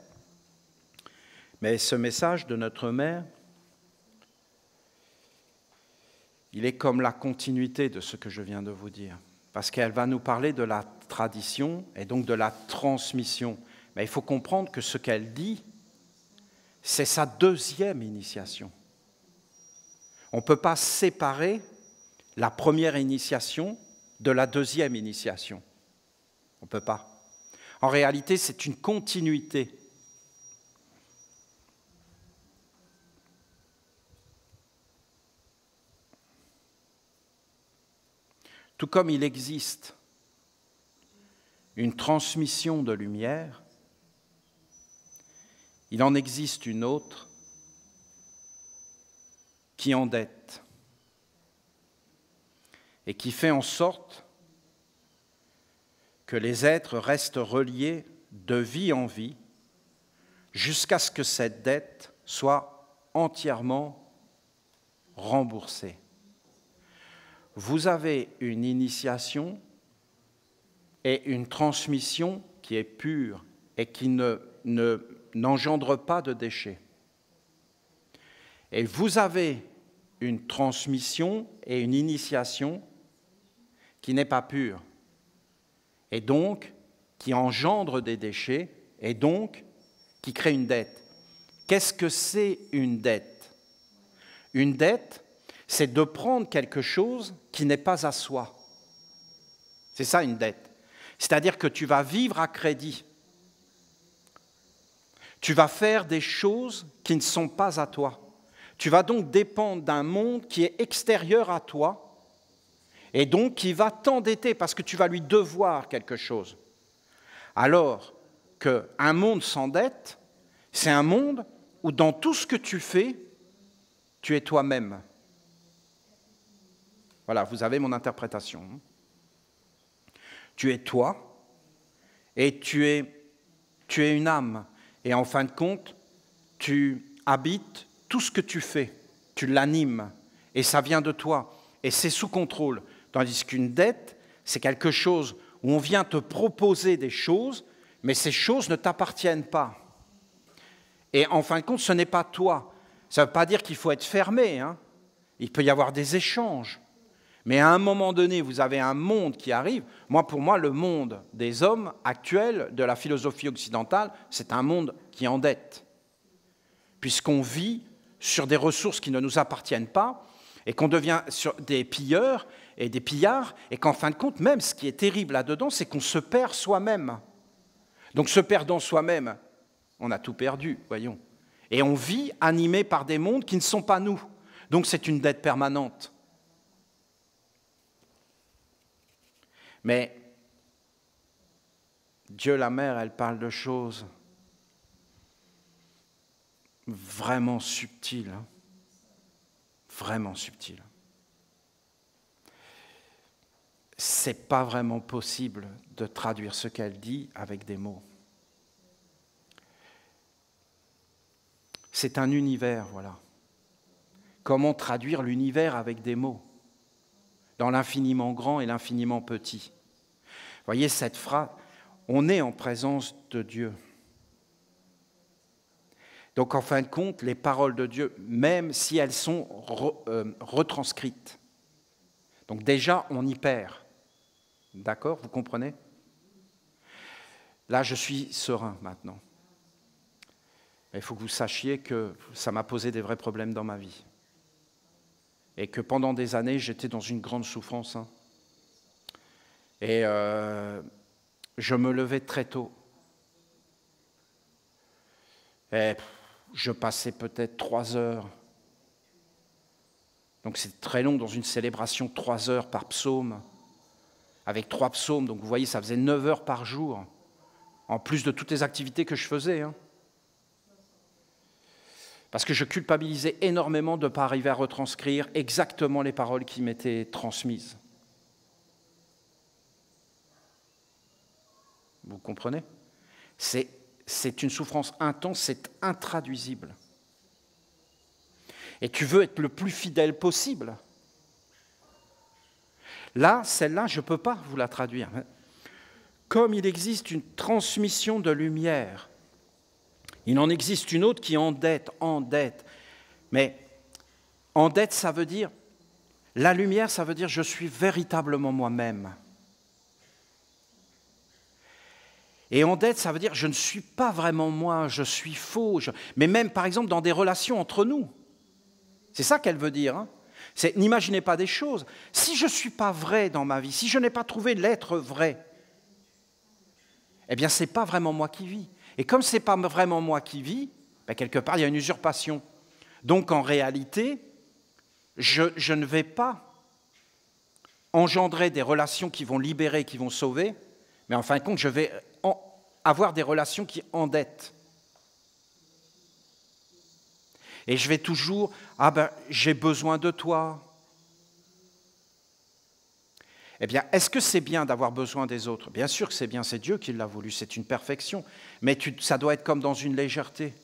Mais ce message de notre mère, il est comme la continuité de ce que je viens de vous dire. Parce qu'elle va nous parler de la tradition et donc de la transmission. Mais il faut comprendre que ce qu'elle dit, c'est sa deuxième initiation. On ne peut pas séparer la première initiation de la deuxième initiation. On ne peut pas. En réalité, c'est une continuité. Tout comme il existe une transmission de lumière, il en existe une autre qui endette et qui fait en sorte que les êtres restent reliés de vie en vie jusqu'à ce que cette dette soit entièrement remboursée. Vous avez une initiation et une transmission qui est pure et qui n'engendre pas de déchets. Et vous avez une transmission et une initiation qui n'est pas pure, et donc qui engendre des déchets, et donc qui crée une dette. Qu'est-ce que c'est une dette ? Une dette, c'est de prendre quelque chose qui n'est pas à soi. C'est ça une dette. C'est-à-dire que tu vas vivre à crédit. Tu vas faire des choses qui ne sont pas à toi. Tu vas donc dépendre d'un monde qui est extérieur à toi et donc qui va t'endetter parce que tu vas lui devoir quelque chose. Alors qu'un monde sans dette, c'est un monde où dans tout ce que tu fais, tu es toi-même. Voilà, vous avez mon interprétation. Tu es toi et tu es une âme. Et en fin de compte, tu habites tout ce que tu fais, tu l'animes et ça vient de toi et c'est sous contrôle. Tandis qu'une dette, c'est quelque chose où on vient te proposer des choses, Mais ces choses ne t'appartiennent pas. Et en fin de compte, ce n'est pas toi. Ça ne veut pas dire qu'il faut être fermé, hein. Il peut y avoir des échanges. Mais à un moment donné, vous avez un monde qui arrive. Pour moi, le monde des hommes actuels, de la philosophie occidentale, c'est un monde qui endette. Puisqu'on vit sur des ressources qui ne nous appartiennent pas, et qu'on devient sur des pilleurs et des pillards, et qu'en fin de compte, même ce qui est terrible là-dedans, c'est qu'on se perd soi-même. Donc se perdant soi-même, on a tout perdu, voyons. Et on vit animé par des mondes qui ne sont pas nous. Donc c'est une dette permanente. Mais Dieu la Mère, elle parle de choses vraiment subtiles, hein, vraiment subtiles. C'est pas vraiment possible de traduire ce qu'elle dit avec des mots. C'est un univers, voilà. Comment traduire l'univers avec des mots, dans l'infiniment grand et l'infiniment petit? Vous voyez cette phrase, on est en présence de Dieu. Donc en fin de compte, les paroles de Dieu, même si elles sont retranscrites, donc déjà on y perd. D'accord, vous comprenez? Là, je suis serein maintenant. Il faut que vous sachiez que ça m'a posé des vrais problèmes dans ma vie. Et que pendant des années, j'étais dans une grande souffrance. Hein. Et je me levais très tôt. Et je passais peut-être 3 heures. Donc c'est très long dans une célébration, 3 heures par psaume, avec 3 psaumes. Donc vous voyez, ça faisait 9 heures par jour, en plus de toutes les activités que je faisais. Hein. Parce que je culpabilisais énormément de ne pas arriver à retranscrire exactement les paroles qui m'étaient transmises. Vous comprenez? C'est une souffrance intense, c'est intraduisible. Et tu veux être le plus fidèle possible. Là, celle-là, je ne peux pas vous la traduire. Comme il existe une transmission de lumière, il en existe une autre qui endette. Mais endette, ça veut dire, la lumière, ça veut dire je suis véritablement moi-même. Et endette, ça veut dire je ne suis pas vraiment moi, je suis faux. Mais même, par exemple, dans des relations entre nous. C'est ça qu'elle veut dire. Hein. N'imaginez pas des choses. Si je ne suis pas vrai dans ma vie, si je n'ai pas trouvé l'être vrai, eh bien, ce n'est pas vraiment moi qui vis. Et comme ce n'est pas vraiment moi qui vis, ben quelque part, il y a une usurpation. Donc, en réalité, je ne vais pas engendrer des relations qui vont libérer, qui vont sauver, mais en fin de compte, je vais avoir des relations qui endettent. Et je vais toujours, j'ai besoin de toi. Eh bien, est-ce que c'est bien d'avoir besoin des autres? Bien sûr que c'est bien, c'est Dieu qui l'a voulu, c'est une perfection. Mais ça doit être comme dans une légèreté,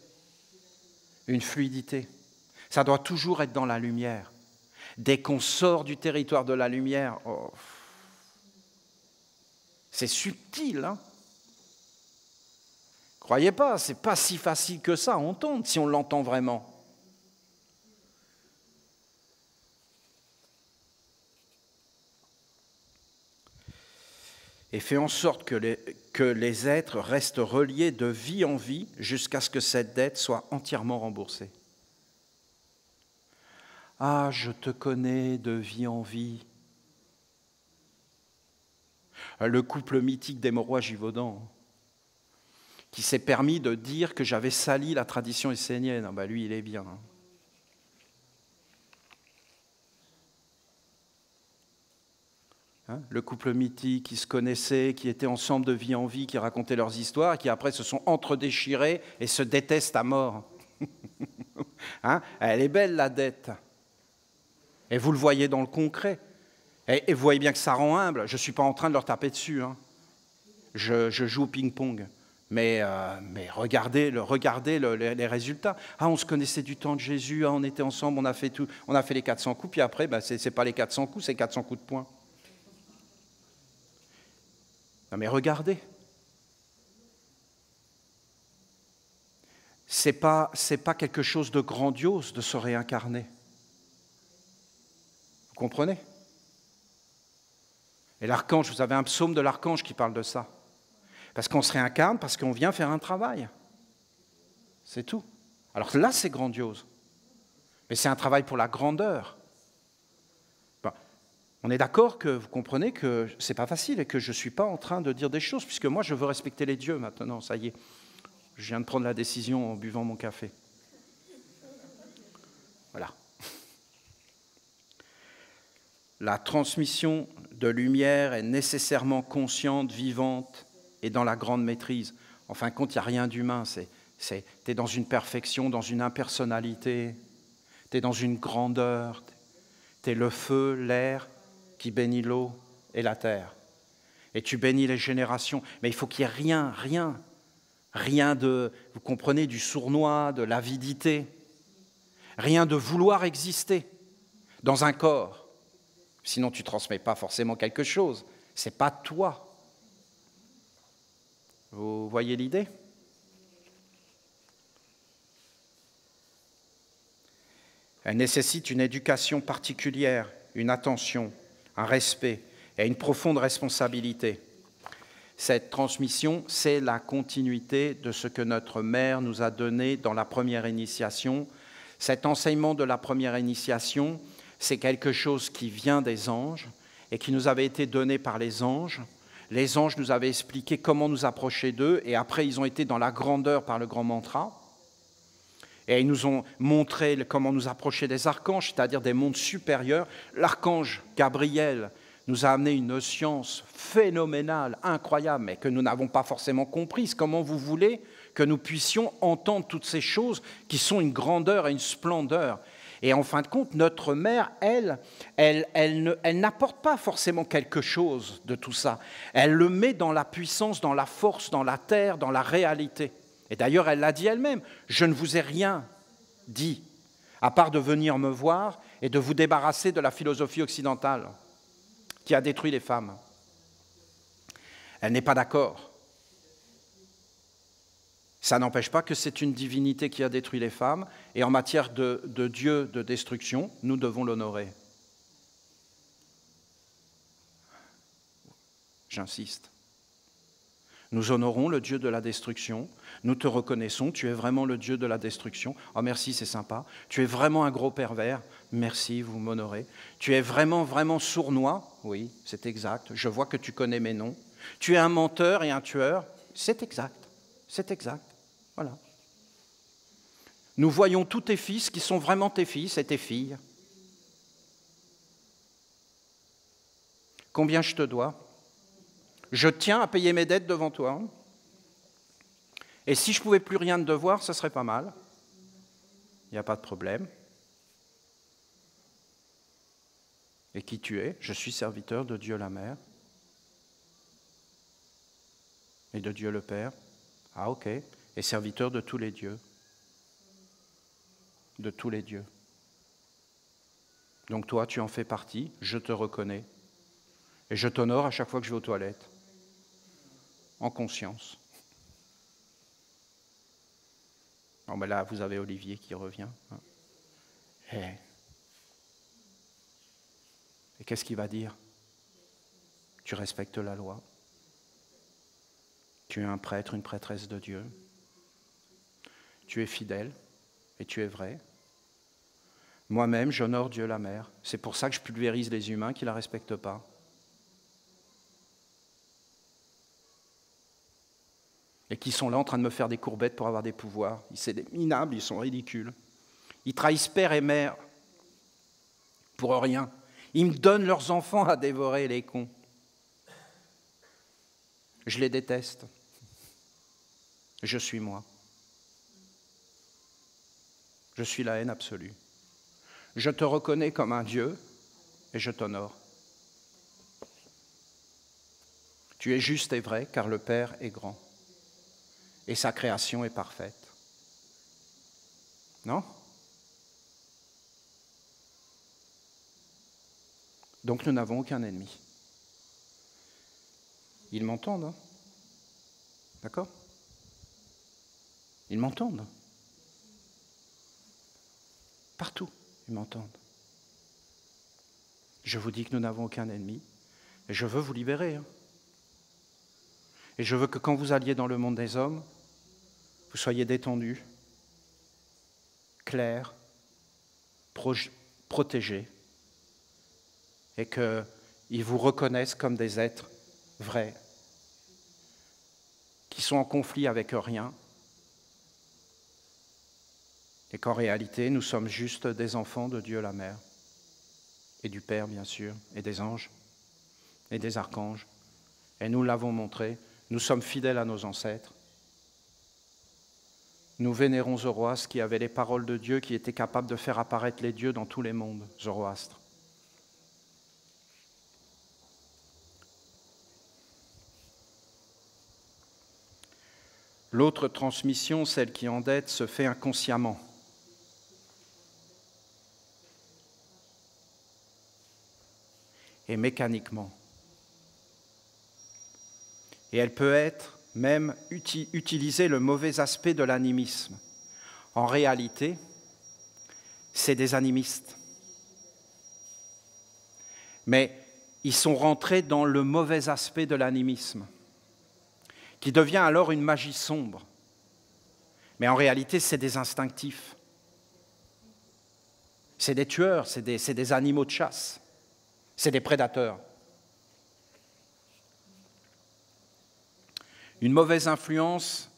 une fluidité. Ça doit toujours être dans la lumière. Dès qu'on sort du territoire de la lumière, c'est subtil, hein? Croyez pas, c'est pas si facile que ça à entendre si on l'entend vraiment. Et fait en sorte que les êtres restent reliés de vie en vie jusqu'à ce que cette dette soit entièrement remboursée. Ah, je te connais de vie en vie. Le couple mythique des Mauroy-Givaudan, qui s'est permis de dire que j'avais sali la tradition essénienne. Lui, il est bien. Hein, le couple mythique qui se connaissait, qui étaient ensemble de vie en vie, qui racontaient leurs histoires, et qui après se sont entre-déchirés et se détestent à mort. Hein, elle est belle, la dette. Et vous le voyez dans le concret. Et vous voyez bien que ça rend humble. Je ne suis pas en train de leur taper dessus. Hein. Je joue au ping-pong. Mais regardez les résultats. Ah, on se connaissait du temps de Jésus, on était ensemble, on a fait les 400 coups, puis après, ce n'est pas les 400 coups, c'est 400 coups de poing. Non mais regardez. c'est pas quelque chose de grandiose de se réincarner. Vous comprenez? Et l'archange, vous avez un psaume de l'archange qui parle de ça. Parce qu'on se réincarne, parce qu'on vient faire un travail. C'est tout. Alors là, c'est grandiose. Mais c'est un travail pour la grandeur. Bon, on est d'accord que vous comprenez que c'est pas facile et que je ne suis pas en train de dire des choses, puisque moi, je veux respecter les dieux maintenant, ça y est. Je viens de prendre la décision en buvant mon café. Voilà. La transmission de lumière est nécessairement consciente, vivante et dans la grande maîtrise. En fin de compte, il n'y a rien d'humain. Tu es dans une perfection, dans une impersonnalité, tu es dans une grandeur. Tu es le feu, l'air qui bénit l'eau et la terre. Et tu bénis les générations. Mais il faut qu'il n'y ait rien de, vous comprenez, du sournois, de l'avidité. Rien de vouloir exister dans un corps. Sinon, tu ne transmets pas forcément quelque chose. Ce n'est pas toi. Vous voyez l'idée? Elle nécessite une éducation particulière, une attention, un respect et une profonde responsabilité. Cette transmission, c'est la continuité de ce que notre mère nous a donné dans la première initiation. Cet enseignement de la première initiation, c'est quelque chose qui vient des anges et qui nous avait été donné par les anges. Les anges nous avaient expliqué comment nous approcher d'eux et après ils ont été dans la grandeur par le grand mantra. Et ils nous ont montré comment nous approcher des archanges, c'est-à-dire des mondes supérieurs. L'archange Gabriel nous a amené une science phénoménale, incroyable, mais que nous n'avons pas forcément comprise. Comment vous voulez que nous puissions entendre toutes ces choses qui sont une grandeur et une splendeur? Et en fin de compte, notre mère, elle n'apporte pas forcément quelque chose de tout ça. Elle le met dans la puissance, dans la force, dans la terre, dans la réalité. Et d'ailleurs, elle l'a dit elle-même, « Je ne vous ai rien dit, à part de venir me voir et de vous débarrasser de la philosophie occidentale qui a détruit les femmes. » Elle n'est pas d'accord. Ça n'empêche pas que c'est une divinité qui a détruit les femmes, et en matière de Dieu de destruction, nous devons l'honorer. J'insiste. Nous honorons le Dieu de la destruction, nous te reconnaissons, tu es vraiment le Dieu de la destruction. Oh merci, c'est sympa. Tu es vraiment un gros pervers, merci, vous m'honorez. Tu es vraiment, vraiment sournois, oui, c'est exact, je vois que tu connais mes noms. Tu es un menteur et un tueur, c'est exact, c'est exact. Voilà. Nous voyons tous tes fils qui sont vraiment tes fils et tes filles. Combien je te dois? Je tiens à payer mes dettes devant toi. Et si je ne pouvais plus rien te devoir, ce serait pas mal. Il n'y a pas de problème. Et qui tu es? Je suis serviteur de Dieu la Mère et de Dieu le Père. Ah ok. Et serviteur de tous les dieux. De tous les dieux. Donc toi, tu en fais partie, je te reconnais. Et je t'honore à chaque fois que je vais aux toilettes. En conscience. Bon, ben là, vous avez Olivier qui revient. Et qu'est-ce qu'il va dire? Tu respectes la loi. Tu es un prêtre, une prêtresse de Dieu. Tu es fidèle et tu es vrai. Moi-même, j'honore Dieu la Mère. C'est pour ça que je pulvérise les humains qui ne la respectent pas. Et qui sont là en train de me faire des courbettes pour avoir des pouvoirs. C'est des minables, ils sont ridicules. Ils trahissent père et mère pour rien. Ils me donnent leurs enfants à dévorer, les cons. Je les déteste. Je suis moi. Je suis la haine absolue. Je te reconnais comme un Dieu et je t'honore. Tu es juste et vrai car le Père est grand et sa création est parfaite. Non? Donc nous n'avons aucun ennemi. Ils m'entendent, hein? D'accord? Ils m'entendent. Partout, ils m'entendent. Je vous dis que nous n'avons aucun ennemi, et je veux vous libérer. Hein. Et je veux que quand vous alliez dans le monde des hommes, vous soyez détendus, clairs, protégés, et qu'ils vous reconnaissent comme des êtres vrais, qui sont en conflit avec rien, et qu'en réalité, nous sommes juste des enfants de Dieu la Mère, et du Père, bien sûr, et des anges, et des archanges. Et nous l'avons montré, nous sommes fidèles à nos ancêtres. Nous vénérons Zoroastre qui avait les paroles de Dieu, qui était capable de faire apparaître les dieux dans tous les mondes, Zoroastre. L'autre transmission, celle qui endette, se fait inconsciemment. Et mécaniquement. Et elle peut être même utiliser le mauvais aspect de l'animisme. En réalité, c'est des animistes. Mais ils sont rentrés dans le mauvais aspect de l'animisme, qui devient alors une magie sombre. Mais en réalité, c'est des instinctifs. C'est des tueurs, c'est des animaux de chasse. C'est des prédateurs. Une mauvaise influence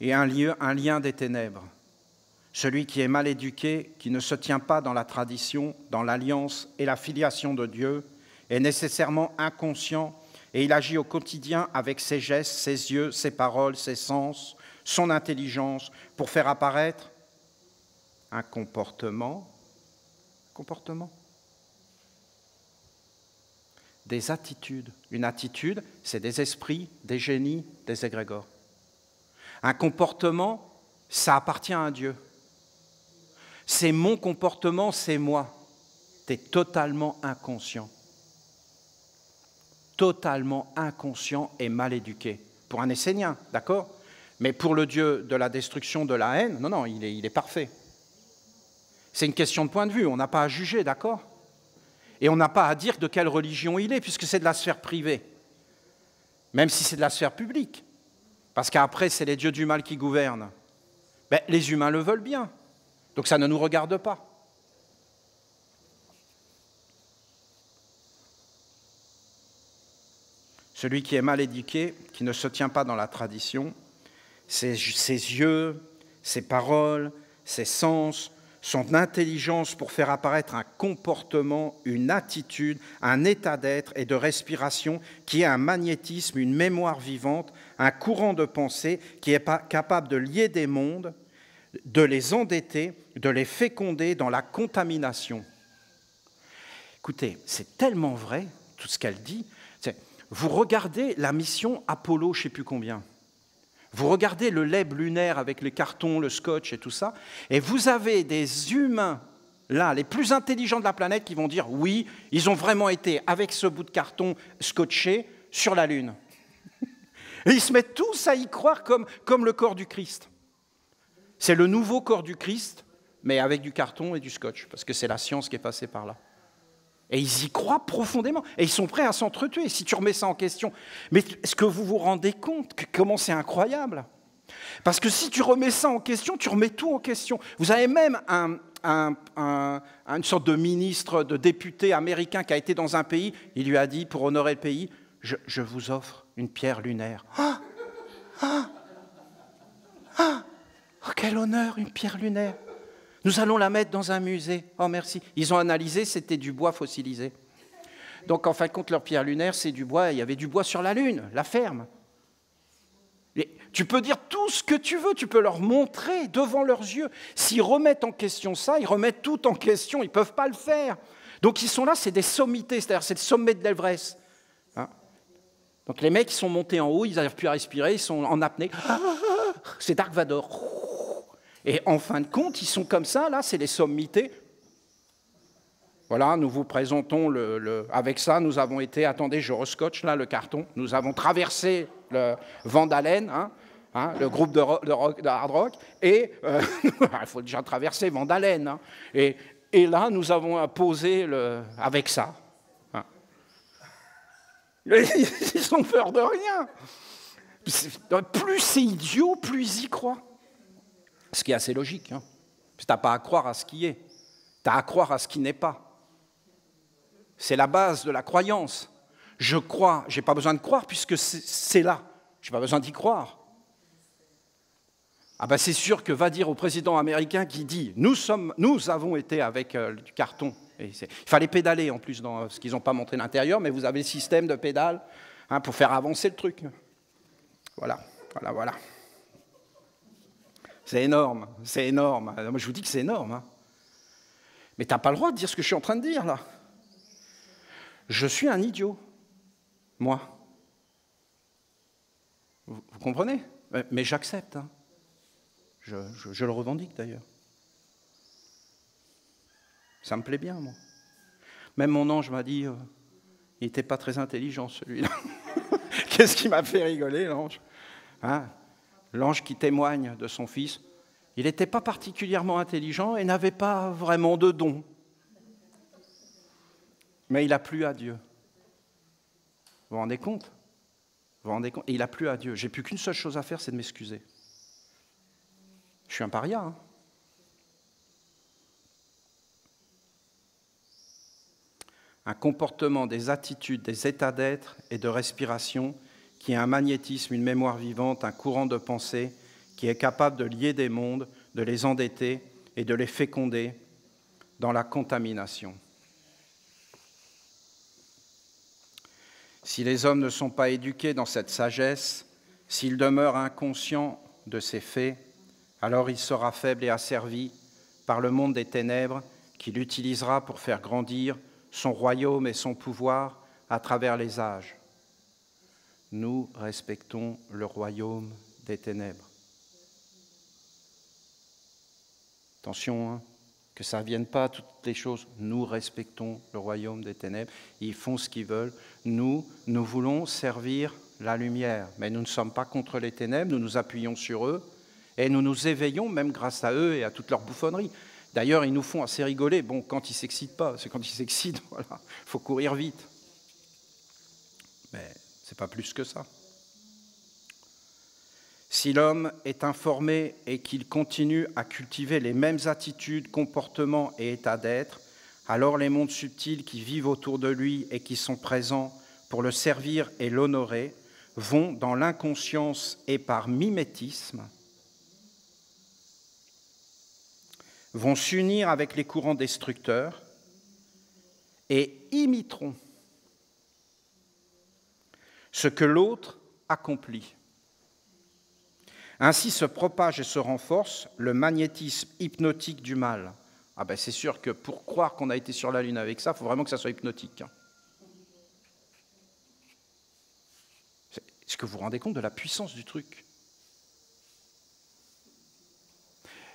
et un lien des ténèbres. Celui qui est mal éduqué, qui ne se tient pas dans la tradition, dans l'alliance et la filiation de Dieu, est nécessairement inconscient et il agit au quotidien avec ses gestes, ses yeux, ses paroles, ses sens, son intelligence pour faire apparaître un comportement, des attitudes. Une attitude, c'est des esprits, des génies, des égrégores. Un comportement, ça appartient à Dieu. C'est mon comportement, c'est moi. Tu es totalement inconscient. Totalement inconscient et mal éduqué. Pour un Essénien, d'accord? Mais pour le Dieu de la destruction, de la haine, non, il est parfait. C'est une question de point de vue, on n'a pas à juger, d'accord? Et on n'a pas à dire de quelle religion il est, puisque c'est de la sphère privée, même si c'est de la sphère publique. Parce qu'après, c'est les dieux du mal qui gouvernent. Ben, les humains le veulent bien, donc ça ne nous regarde pas. Celui qui est mal éduqué, qui ne se tient pas dans la tradition, ses yeux, ses paroles, ses sens, son intelligence pour faire apparaître un comportement, une attitude, un état d'être et de respiration qui est un magnétisme, une mémoire vivante, un courant de pensée qui est capable de lier des mondes, de les endetter, de les féconder dans la contamination. Écoutez, c'est tellement vrai, tout ce qu'elle dit. Vous regardez la mission Apollo, je ne sais plus combien. Vous regardez le lab lunaire avec les cartons, le scotch et tout ça, et vous avez des humains, là, les plus intelligents de la planète, qui vont dire, oui, ils ont vraiment été, avec ce bout de carton scotché, sur la Lune. Et ils se mettent tous à y croire comme le corps du Christ. C'est le nouveau corps du Christ, mais avec du carton et du scotch, parce que c'est la science qui est passée par là. Et ils y croient profondément. Et ils sont prêts à s'entretuer si tu remets ça en question. Mais est-ce que vous vous rendez compte comment c'est incroyable? Parce que si tu remets ça en question, tu remets tout en question. Vous avez même une sorte de ministre, de député américain qui a été dans un pays. Il lui a dit, pour honorer le pays, je vous offre une pierre lunaire. Oh, quel honneur, une pierre lunaire! Nous allons la mettre dans un musée. Oh, merci. Ils ont analysé, c'était du bois fossilisé. Donc, en fin de compte, leur pierre lunaire, c'est du bois. Il y avait du bois sur la Lune, la ferme. Et tu peux dire tout ce que tu veux, tu peux leur montrer devant leurs yeux. S'ils remettent en question ça, ils remettent tout en question. Ils ne peuvent pas le faire. Donc, ils sont là, c'est des sommités, c'est-à-dire c'est le sommet de l'Everest. Hein? Donc, les mecs, ils sont montés en haut, ils n'arrivent plus à respirer, ils sont en apnée. C'est Dark Vador. Et en fin de compte, ils sont comme ça, là, c'est les sommités. Voilà, nous vous présentons avec ça, nous avons été, attendez, je rescotche là le carton, nous avons traversé le Van Dalen, hein, hein, le groupe de hard rock, et il faut déjà traverser Vandalen. Hein, et là, nous avons posé avec ça. Hein. Ils ont peur de rien. Plus c'est idiot, plus ils y croient. Ce qui est assez logique. Hein. Tu n'as pas à croire à ce qui est. Tu as à croire à ce qui n'est pas. C'est la base de la croyance. Je crois, je n'ai pas besoin de croire puisque c'est là. Je n'ai pas besoin d'y croire. Ah ben c'est sûr que va dire au président américain qui dit « Nous avons été avec du carton ». Il fallait pédaler en plus, parce qu'ils n'ont pas montré l'intérieur, mais vous avez le système de pédale hein, pour faire avancer le truc. Voilà. C'est énorme, c'est énorme. Moi je vous dis que c'est énorme. Hein. Mais tu n'as pas le droit de dire ce que je suis en train de dire là. Je suis un idiot, moi. Vous comprenez? Mais j'accepte. Hein. Je le revendique d'ailleurs. Ça me plaît bien, moi. Même mon ange m'a dit, il n'était pas très intelligent celui-là. Qu'est-ce qui m'a fait rigoler, l'ange hein? L'ange qui témoigne de son fils, il n'était pas particulièrement intelligent et n'avait pas vraiment de don. Mais il a plu à Dieu. Vous vous rendez compte? Et il a plu à Dieu. J'ai plus qu'une seule chose à faire, c'est de m'excuser. Je suis un paria. Hein. Un comportement, des attitudes, des états d'être et de respiration qui a un magnétisme, une mémoire vivante, un courant de pensée qui est capable de lier des mondes, de les endetter et de les féconder dans la contamination. Si les hommes ne sont pas éduqués dans cette sagesse, s'ils demeurent inconscients de ces faits, alors il sera faible et asservi par le monde des ténèbres qu'il utilisera pour faire grandir son royaume et son pouvoir à travers les âges. Nous respectons le royaume des ténèbres. Attention, hein, que ça ne vienne pas toutes les choses. Nous respectons le royaume des ténèbres. Ils font ce qu'ils veulent. Nous voulons servir la lumière. Mais nous ne sommes pas contre les ténèbres. Nous nous appuyons sur eux. Et nous nous éveillons même grâce à eux et à toute leur bouffonnerie. D'ailleurs, ils nous font assez rigoler. Bon, quand ils ne s'excitent pas, c'est quand ils s'excitent, voilà. Il faut courir vite. Mais ce n'est pas plus que ça. Si l'homme est informé et qu'il continue à cultiver les mêmes attitudes, comportements et états d'être, alors les mondes subtils qui vivent autour de lui et qui sont présents pour le servir et l'honorer vont dans l'inconscience et par mimétisme vont s'unir avec les courants destructeurs et imiteront ce que l'autre accomplit. Ainsi se propage et se renforce le magnétisme hypnotique du mal. Ah ben c'est sûr que pour croire qu'on a été sur la Lune avec ça, il faut vraiment que ça soit hypnotique. Est-ce que vous vous rendez compte de la puissance du truc?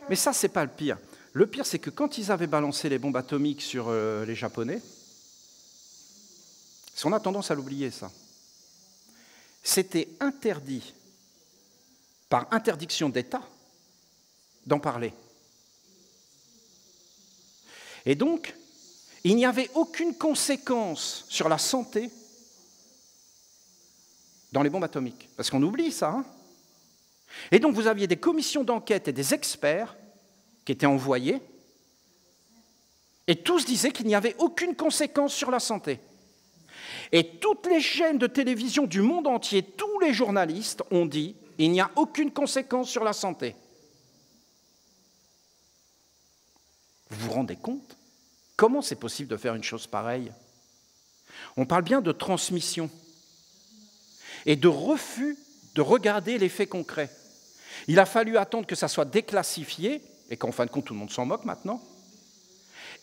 Mais ça, c'est pas le pire. Le pire, c'est que quand ils avaient balancé les bombes atomiques sur les Japonais, on a tendance à l'oublier, ça. C'était interdit, par interdiction d'État, d'en parler. Et donc, il n'y avait aucune conséquence sur la santé dans les bombes atomiques. Parce qu'on oublie ça. Hein. Et donc, vous aviez des commissions d'enquête et des experts qui étaient envoyés, et tous disaient qu'il n'y avait aucune conséquence sur la santé. Et toutes les chaînes de télévision du monde entier, tous les journalistes ont dit qu'il n'y a aucune conséquence sur la santé. Vous vous rendez compte? Comment c'est possible de faire une chose pareille? On parle bien de transmission et de refus de regarder les faits concrets. Il a fallu attendre que ça soit déclassifié, et qu'en fin de compte, tout le monde s'en moque maintenant.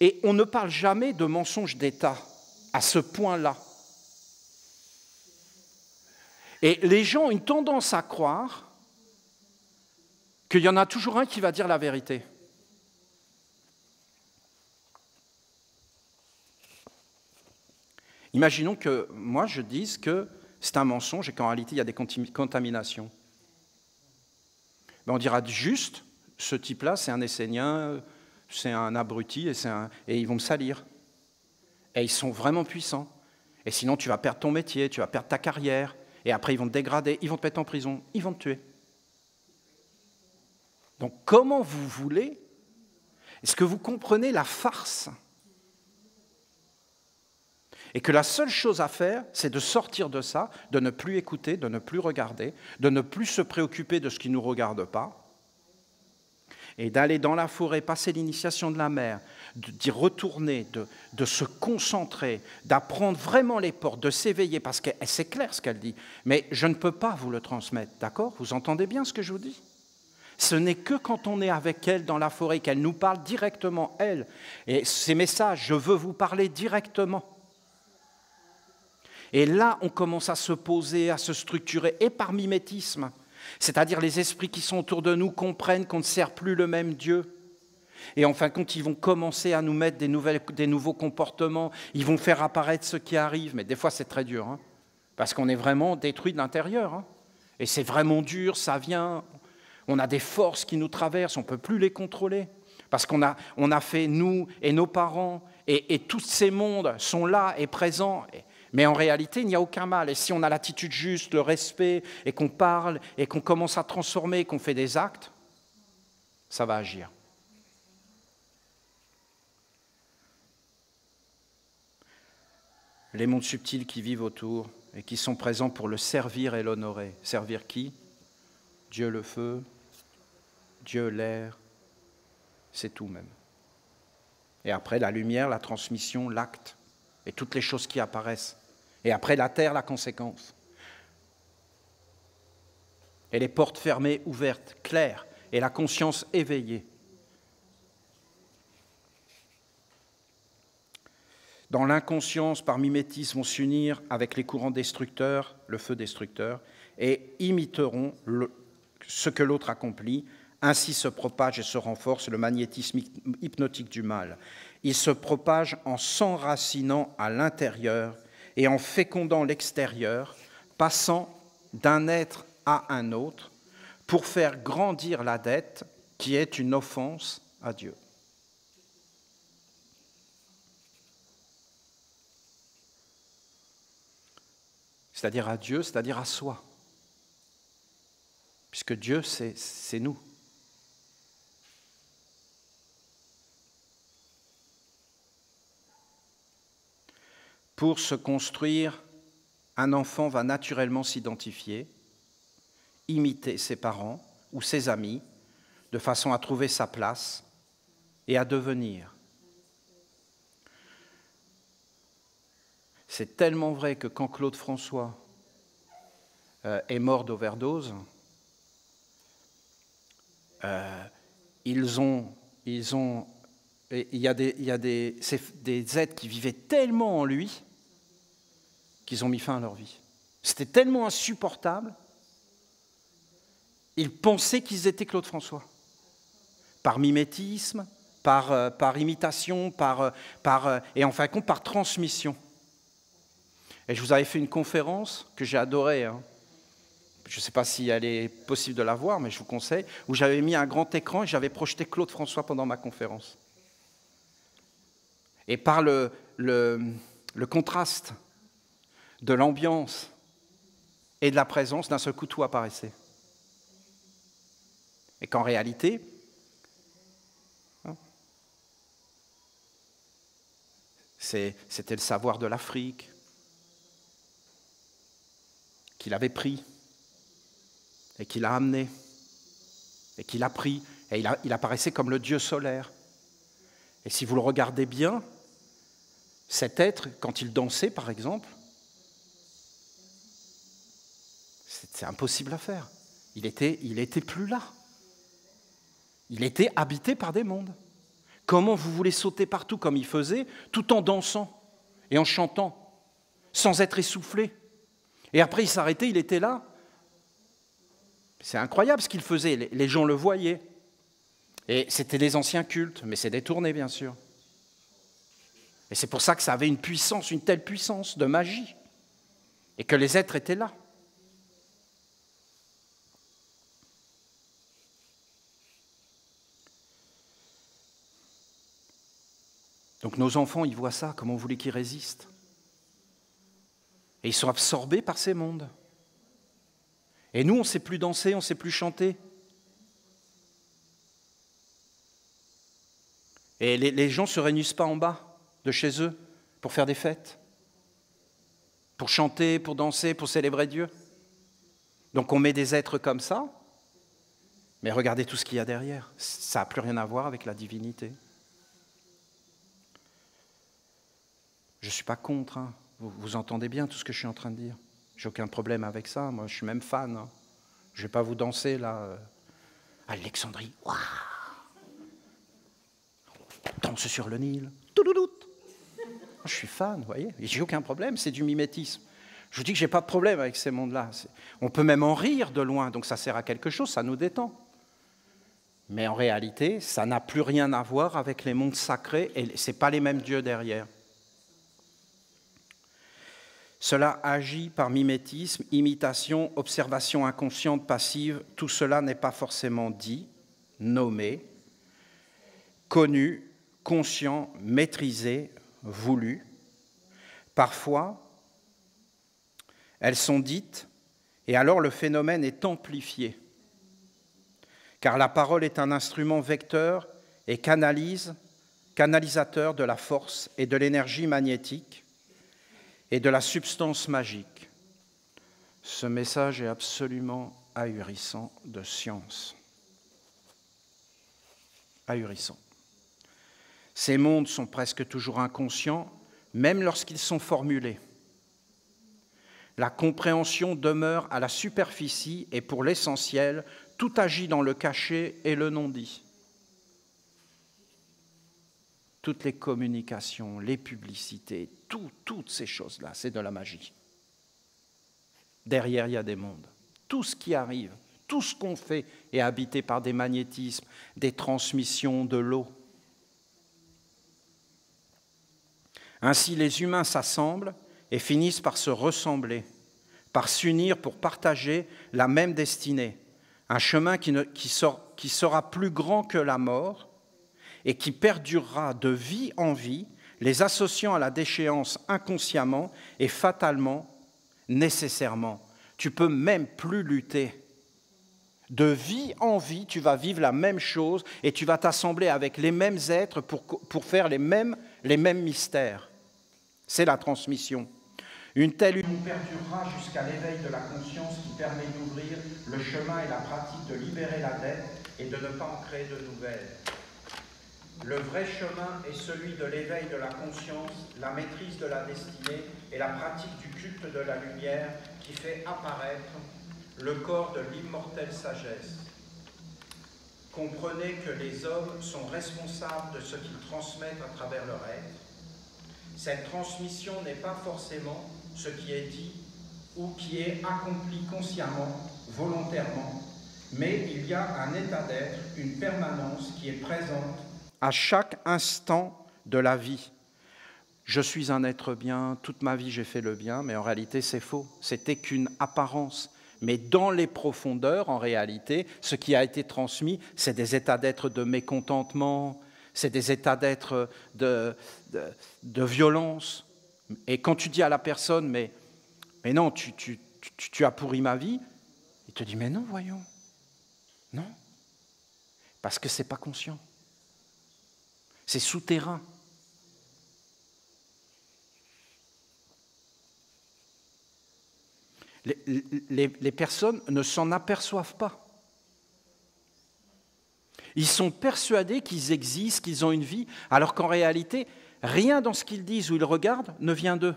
Et on ne parle jamais de mensonge d'État à ce point-là. Et les gens ont une tendance à croire qu'il y en a toujours un qui va dire la vérité. Imaginons que moi je dise que c'est un mensonge et qu'en réalité il y a des contaminations. ben on dira juste, ce type-là, c'est un Essénien, c'est un abruti, et ils vont me salir. Et ils sont vraiment puissants. Et sinon, tu vas perdre ton métier, tu vas perdre ta carrière, et après, ils vont te dégrader, ils vont te mettre en prison, ils vont te tuer. Donc, comment vous voulez? Est-ce que vous comprenez la farce? Et que la seule chose à faire, c'est de sortir de ça, de ne plus écouter, de ne plus regarder, de ne plus se préoccuper de ce qui ne nous regarde pas, et d'aller dans la forêt, passer l'initiation de la mer, d'y retourner, de se concentrer, d'apprendre vraiment les portes, de s'éveiller, parce que c'est clair ce qu'elle dit, mais je ne peux pas vous le transmettre, d'accord? Vous entendez bien ce que je vous dis? Ce n'est que quand on est avec elle dans la forêt qu'elle nous parle directement, elle. Et ces messages, je veux vous parler directement. Et là, on commence à se poser, à se structurer, et par mimétisme, c'est-à-dire les esprits qui sont autour de nous comprennent qu'on ne sert plus le même Dieu. Et en fin de compte, ils vont commencer à nous mettre des nouveaux comportements, ils vont faire apparaître ce qui arrive, mais des fois c'est très dur, parce qu'on est vraiment détruit de l'intérieur. Et c'est vraiment dur, ça vient, on a des forces qui nous traversent, on ne peut plus les contrôler, parce qu'on a fait, nous et nos parents, et tous ces mondes sont là et présents. Mais en réalité, il n'y a aucun mal. Et si on a l'attitude juste, le respect, et qu'on parle, et qu'on commence à transformer, qu'on fait des actes, ça va agir. Les mondes subtils qui vivent autour et qui sont présents pour le servir et l'honorer. Servir qui? Dieu le feu, Dieu l'air, c'est tout même. Et après, la lumière, la transmission, l'acte, et toutes les choses qui apparaissent. Et après, la terre, la conséquence. Et les portes fermées, ouvertes, claires, et la conscience éveillée. Dans l'inconscience, par mimétisme, vont s'unir avec les courants destructeurs, le feu destructeur, et imiteront ce que l'autre accomplit. Ainsi se propage et se renforce le magnétisme hypnotique du mal. Il se propage en s'enracinant à l'intérieur et en fécondant l'extérieur, passant d'un être à un autre pour faire grandir la dette qui est une offense à Dieu. C'est-à-dire à Dieu, c'est-à-dire à soi. Puisque Dieu, c'est nous. Pour se construire, un enfant va naturellement s'identifier, imiter ses parents ou ses amis, de façon à trouver sa place et à devenir. C'est tellement vrai que quand Claude François est mort d'overdose, il y a des êtres qui vivaient tellement en lui qu'ils ont mis fin à leur vie. C'était tellement insupportable, ils pensaient qu'ils étaient Claude François. Par mimétisme, par imitation, et en fin de compte par transmission. Et je vous avais fait une conférence que j'ai adorée, je ne sais pas si elle est possible de la voir, mais je vous conseille, où j'avais mis un grand écran et j'avais projeté Claude François pendant ma conférence. Et par le contraste de l'ambiance et de la présence, d'un seul coup, tout apparaissait. Et qu'en réalité, c'était le savoir de l'Afrique qu'il avait pris et qu'il a amené et qu'il a pris, et il apparaissait comme le Dieu solaire. Et si vous le regardez bien, cet être, quand il dansait par exemple, c'est impossible à faire. Il était plus là. Il était habité par des mondes. Comment vous voulez sauter partout comme il faisait, tout en dansant et en chantant, sans être essoufflé? Et après, il s'arrêtait, il était là. C'est incroyable ce qu'il faisait, les gens le voyaient. Et c'était les anciens cultes, mais c'est détourné, bien sûr. Et c'est pour ça que ça avait une puissance, une telle puissance de magie, et que les êtres étaient là. Donc nos enfants, ils voient ça, comment vous voulez qu'ils résistent? Et ils sont absorbés par ces mondes. Et nous, on ne sait plus danser, on ne sait plus chanter. Et les gens ne se réunissent pas en bas de chez eux pour faire des fêtes, pour chanter, pour danser, pour célébrer Dieu. Donc on met des êtres comme ça, mais regardez tout ce qu'il y a derrière. Ça n'a plus rien à voir avec la divinité. Je ne suis pas contre, hein. Vous entendez bien tout ce que je suis en train de dire. J'ai aucun problème avec ça, moi je suis même fan. Hein. Je ne vais pas vous danser là, Alexandrie, waouh, danse sur le Nil, touloulout. Je suis fan, vous voyez, et j'ai aucun problème, c'est du mimétisme. Je vous dis que je n'ai pas de problème avec ces mondes-là. On peut même en rire de loin, donc ça sert à quelque chose, ça nous détend. Mais en réalité, ça n'a plus rien à voir avec les mondes sacrés, et ce n'est pas les mêmes dieux derrière. Cela agit par mimétisme, imitation, observation inconsciente, passive. Tout cela n'est pas forcément dit, nommé, connu, conscient, maîtrisé, voulu. Parfois, elles sont dites et alors le phénomène est amplifié. Car la parole est un instrument vecteur et canalisateur de la force et de l'énergie magnétique et de la substance magique. Ce message est absolument ahurissant de science. Ahurissant. Ces mondes sont presque toujours inconscients, même lorsqu'ils sont formulés. La compréhension demeure à la superficie et pour l'essentiel, tout agit dans le caché et le non-dit. Toutes les communications, les publicités, toutes ces choses-là, c'est de la magie. Derrière, il y a des mondes. Tout ce qui arrive, tout ce qu'on fait est habité par des magnétismes, des transmissions de l'eau. Ainsi, les humains s'assemblent et finissent par se ressembler, par s'unir pour partager la même destinée, un chemin qui sera plus grand que la mort et qui perdurera de vie en vie, les associant à la déchéance inconsciemment et fatalement, nécessairement. Tu peux même plus lutter. De vie en vie, tu vas vivre la même chose et tu vas t'assembler avec les mêmes êtres pour faire les mêmes mystères. C'est la transmission. Une telle union perdurera jusqu'à l'éveil de la conscience qui permet d'ouvrir le chemin et la pratique de libérer la dette et de ne pas en créer de nouvelles. Le vrai chemin est celui de l'éveil de la conscience, la maîtrise de la destinée et la pratique du culte de la lumière qui fait apparaître le corps de l'immortelle sagesse. Comprenez que les hommes sont responsables de ce qu'ils transmettent à travers leur être. Cette transmission n'est pas forcément ce qui est dit ou qui est accompli consciemment, volontairement, mais il y a un état d'être, une permanence qui est présente à chaque instant de la vie. Je suis un être bien, toute ma vie j'ai fait le bien, mais en réalité c'est faux, c'était qu'une apparence. Mais dans les profondeurs, en réalité, ce qui a été transmis, c'est des états d'être de mécontentement, c'est des états d'être de violence. Et quand tu dis à la personne, mais non, tu as pourri ma vie, il te dit, mais non, voyons, non, parce que ce n'est pas conscient. C'est souterrain. Les personnes ne s'en aperçoivent pas. Ils sont persuadés qu'ils existent, qu'ils ont une vie, alors qu'en réalité, rien dans ce qu'ils disent ou ils regardent ne vient d'eux.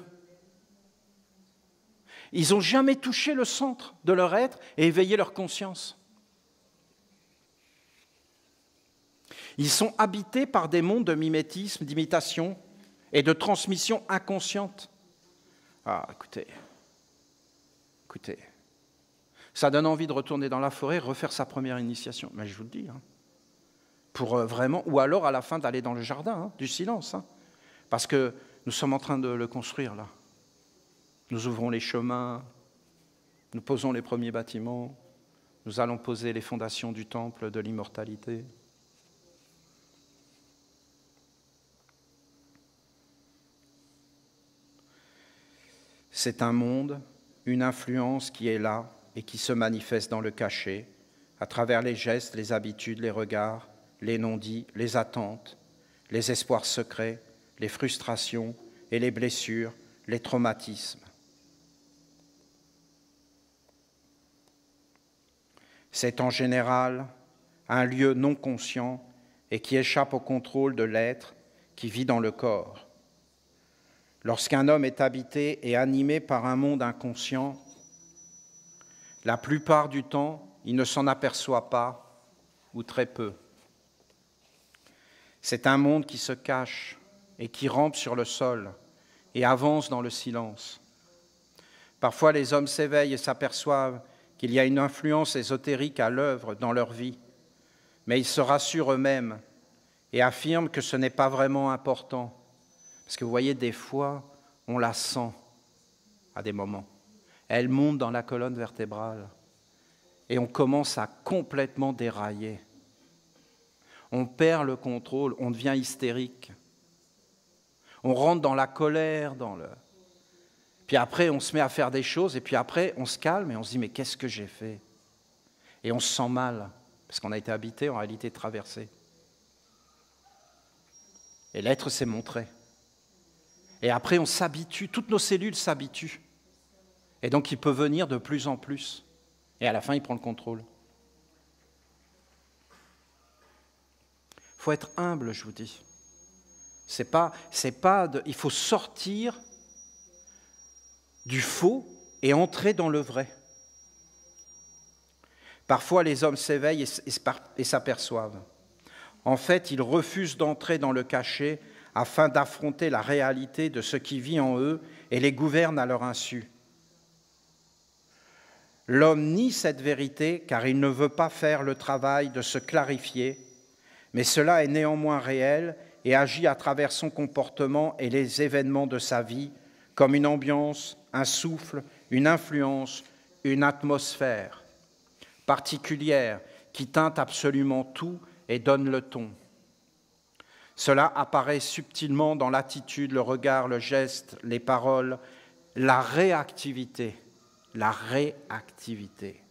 Ils n'ont jamais touché le centre de leur être et éveillé leur conscience. Ils sont habités par des mondes de mimétisme, d'imitation et de transmission inconsciente. Ah, écoutez, ça donne envie de retourner dans la forêt, refaire sa première initiation. Mais je vous le dis, hein, pour vraiment, ou alors à la fin d'aller dans le jardin du silence, hein, parce que nous sommes en train de le construire là. Nous ouvrons les chemins, nous posons les premiers bâtiments, nous allons poser les fondations du temple de l'immortalité. C'est un monde, une influence qui est là et qui se manifeste dans le cachet, à travers les gestes, les habitudes, les regards, les non-dits, les attentes, les espoirs secrets, les frustrations et les blessures, les traumatismes. C'est en général un lieu non conscient et qui échappe au contrôle de l'être qui vit dans le corps. Lorsqu'un homme est habité et animé par un monde inconscient, la plupart du temps, il ne s'en aperçoit pas ou très peu. C'est un monde qui se cache et qui rampe sur le sol et avance dans le silence. Parfois, les hommes s'éveillent et s'aperçoivent qu'il y a une influence ésotérique à l'œuvre dans leur vie, mais ils se rassurent eux-mêmes et affirment que ce n'est pas vraiment important. Parce que vous voyez, des fois, on la sent à des moments. Elle monte dans la colonne vertébrale et on commence à complètement dérailler. On perd le contrôle, on devient hystérique. On rentre dans la colère, Puis après, on se met à faire des choses et puis après, on se calme et on se dit « mais qu'est-ce que j'ai fait ?» Et on se sent mal parce qu'on a été habité, en réalité traversé. Et l'être s'est montré. Et après, on s'habitue, toutes nos cellules s'habituent. Et donc, il peut venir de plus en plus. Et à la fin, il prend le contrôle. Il faut être humble, je vous dis. Il faut sortir du faux et entrer dans le vrai. Parfois, les hommes s'éveillent et s'aperçoivent. En fait, ils refusent d'entrer dans le cachet afin d'affronter la réalité de ce qui vit en eux et les gouverne à leur insu. L'homme nie cette vérité car il ne veut pas faire le travail de se clarifier, mais cela est néanmoins réel et agit à travers son comportement et les événements de sa vie comme une ambiance, un souffle, une influence, une atmosphère particulière qui teinte absolument tout et donne le ton. Cela apparaît subtilement dans l'attitude, le regard, le geste, les paroles, la réactivité. La réactivité.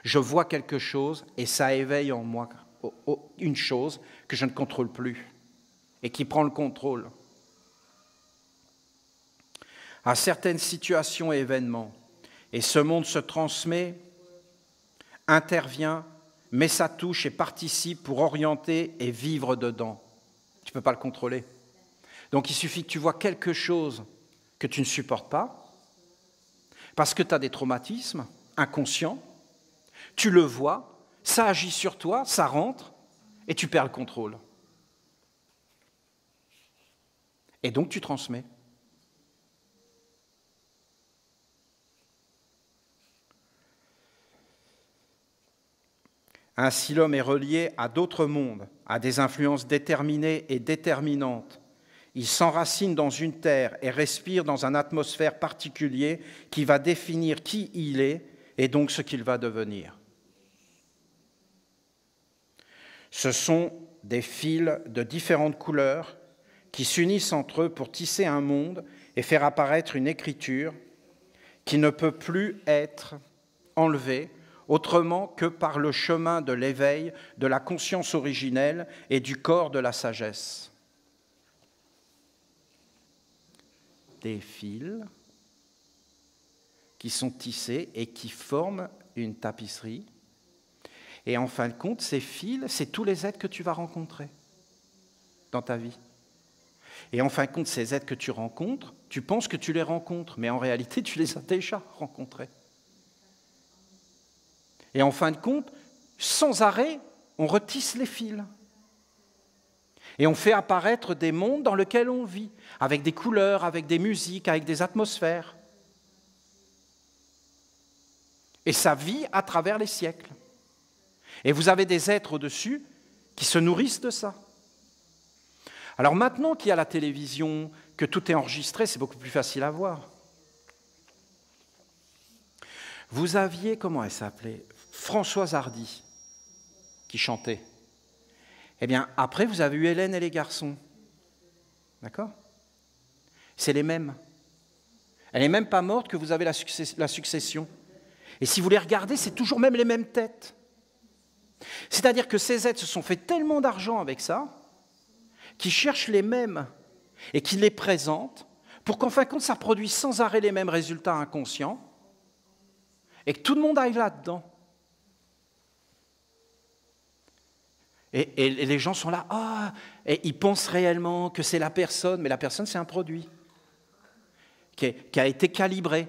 Je vois quelque chose et ça éveille en moi une chose que je ne contrôle plus et qui prend le contrôle. À certaines situations et événements, et ce monde se transmet, intervient, met sa touche et participe pour orienter et vivre dedans. Tu ne peux pas le contrôler. Donc il suffit que tu vois quelque chose que tu ne supportes pas, parce que tu as des traumatismes inconscients, tu le vois, ça agit sur toi, ça rentre, et tu perds le contrôle. Et donc tu transmets. Ainsi, l'homme est relié à d'autres mondes, à des influences déterminées et déterminantes. Il s'enracine dans une terre et respire dans une atmosphère particulière qui va définir qui il est et donc ce qu'il va devenir. Ce sont des fils de différentes couleurs qui s'unissent entre eux pour tisser un monde et faire apparaître une écriture qui ne peut plus être enlevée autrement que par le chemin de l'éveil, de la conscience originelle et du corps de la sagesse. Des fils qui sont tissés et qui forment une tapisserie. Et en fin de compte, ces fils, c'est tous les êtres que tu vas rencontrer dans ta vie. Et en fin de compte, ces êtres que tu rencontres, tu penses que tu les rencontres, mais en réalité, tu les as déjà rencontrés. Et en fin de compte, sans arrêt, on retisse les fils. Et on fait apparaître des mondes dans lesquels on vit, avec des couleurs, avec des musiques, avec des atmosphères. Et ça vit à travers les siècles. Et vous avez des êtres au-dessus qui se nourrissent de ça. Alors maintenant qu'il y a la télévision, que tout est enregistré, c'est beaucoup plus facile à voir. Vous aviez, comment elle s'appelait ? Françoise Hardy, qui chantait. Eh bien, après, vous avez eu Hélène et les garçons. D'accord ? C'est les mêmes. Elle n'est même pas morte que vous avez la succession. Et si vous les regardez, c'est toujours même les mêmes têtes. C'est-à-dire que ces êtres se sont fait tellement d'argent avec ça, qu'ils cherchent les mêmes et qu'ils les présentent, pour qu'en fin de compte, ça produise sans arrêt les mêmes résultats inconscients, et que tout le monde aille là-dedans. Et les gens sont là, et ils pensent réellement que c'est la personne, mais la personne, c'est un produit qui a été calibré.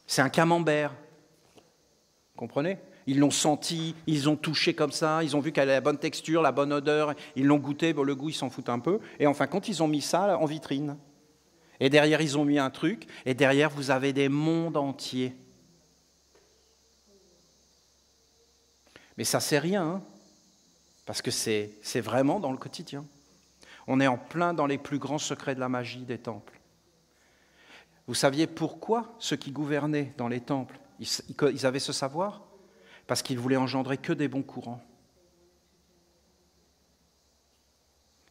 C'est un camembert. Vous comprenez ? Ils l'ont senti, ils ont touché comme ça, ils ont vu qu'elle a la bonne texture, la bonne odeur, ils l'ont goûté, bon, le goût, ils s'en foutent un peu. Et enfin, quand ils ont mis ça en vitrine, et derrière, ils ont mis un truc, et derrière, vous avez des mondes entiers. Mais ça, c'est rien, hein, parce que c'est vraiment dans le quotidien. On est en plein dans les plus grands secrets de la magie des temples. Vous saviez pourquoi ceux qui gouvernaient dans les temples, ils avaient ce savoir ? Parce qu'ils voulaient engendrer que des bons courants.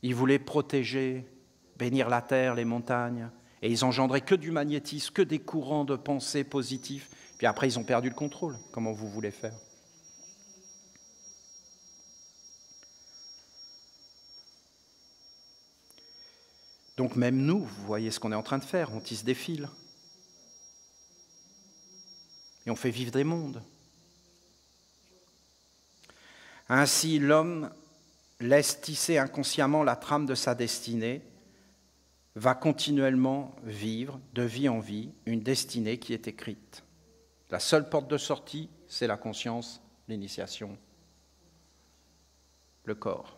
Ils voulaient protéger, bénir la terre, les montagnes, et ils engendraient que du magnétisme, que des courants de pensée positifs. Puis après, ils ont perdu le contrôle. Comment vous voulez faire ? Donc même nous, vous voyez ce qu'on est en train de faire, on tisse des fils. Et on fait vivre des mondes. Ainsi, l'homme laisse tisser inconsciemment la trame de sa destinée, va continuellement vivre, de vie en vie, une destinée qui est écrite. La seule porte de sortie, c'est la conscience, l'initiation, le corps.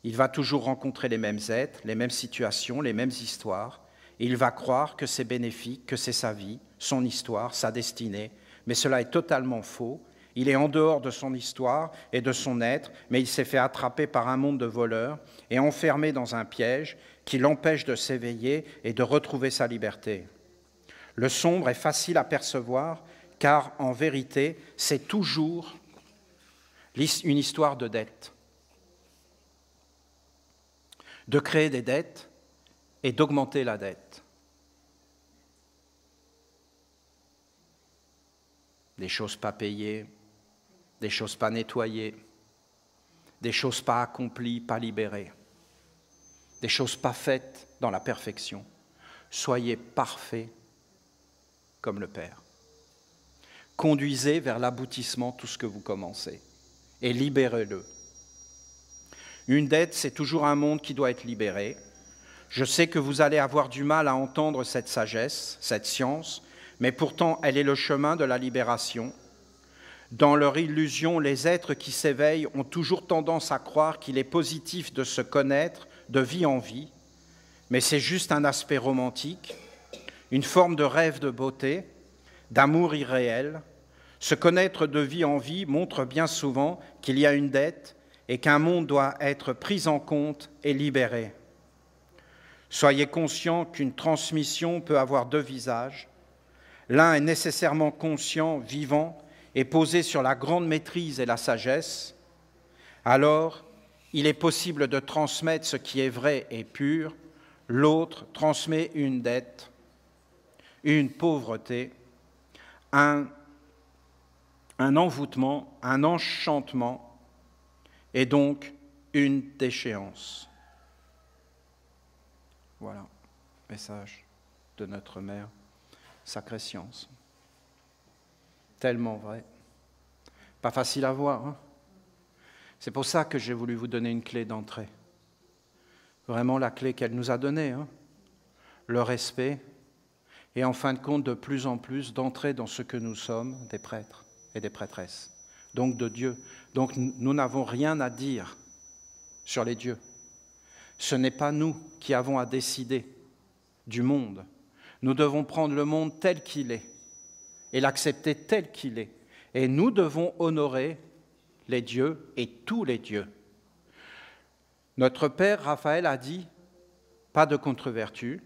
Il va toujours rencontrer les mêmes êtres, les mêmes situations, les mêmes histoires, et il va croire que c'est bénéfique, que c'est sa vie, son histoire, sa destinée, mais cela est totalement faux. Il est en dehors de son histoire et de son être, mais il s'est fait attraper par un monde de voleurs et enfermé dans un piège qui l'empêche de s'éveiller et de retrouver sa liberté. Le sombre est facile à percevoir, car en vérité, c'est toujours une histoire de dette. De créer des dettes et d'augmenter la dette. Des choses pas payées, des choses pas nettoyées, des choses pas accomplies, pas libérées, des choses pas faites dans la perfection. Soyez parfaits comme le Père. Conduisez vers l'aboutissement tout ce que vous commencez et libérez-le. Une dette, c'est toujours un monde qui doit être libéré. Je sais que vous allez avoir du mal à entendre cette sagesse, cette science, mais pourtant elle est le chemin de la libération. Dans leur illusion, les êtres qui s'éveillent ont toujours tendance à croire qu'il est positif de se connaître de vie en vie, mais c'est juste un aspect romantique, une forme de rêve de beauté, d'amour irréel. Se connaître de vie en vie montre bien souvent qu'il y a une dette et qu'un monde doit être pris en compte et libéré. Soyez conscients qu'une transmission peut avoir deux visages. L'un est nécessairement conscient, vivant, et posé sur la grande maîtrise et la sagesse. Alors, il est possible de transmettre ce qui est vrai et pur. L'autre transmet une dette, une pauvreté, un envoûtement, un enchantement, et donc une déchéance. Voilà, message de notre Mère, sacrée science. Tellement vrai. Pas facile à voir, hein ? C'est pour ça que j'ai voulu vous donner une clé d'entrée. Vraiment la clé qu'elle nous a donnée, hein ? Le respect, et en fin de compte, de plus en plus, d'entrer dans ce que nous sommes, des prêtres et des prêtresses, donc de Dieu. Donc nous n'avons rien à dire sur les dieux. Ce n'est pas nous qui avons à décider du monde. Nous devons prendre le monde tel qu'il est et l'accepter tel qu'il est. Et nous devons honorer les dieux et tous les dieux. Notre père Raphaël a dit, pas de contre-vertu.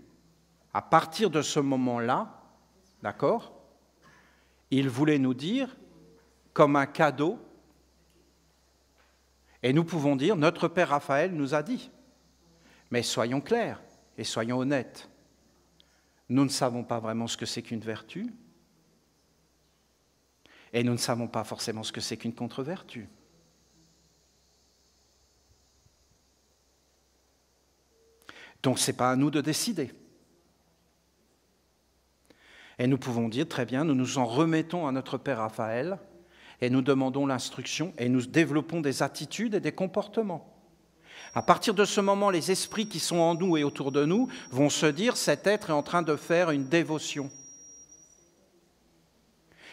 À partir de ce moment-là, d'accord, il voulait nous dire, comme un cadeau, et nous pouvons dire, notre père Raphaël nous a dit, mais soyons clairs et soyons honnêtes. nous ne savons pas vraiment ce que c'est qu'une vertu, et nous ne savons pas forcément ce que c'est qu'une contre-vertu. Donc ce n'est pas à nous de décider. Et nous pouvons dire, très bien, nous nous en remettons à notre Père Raphaël, et nous demandons l'instruction, et nous développons des attitudes et des comportements. À partir de ce moment, les esprits qui sont en nous et autour de nous vont se dire, cet être est en train de faire une dévotion.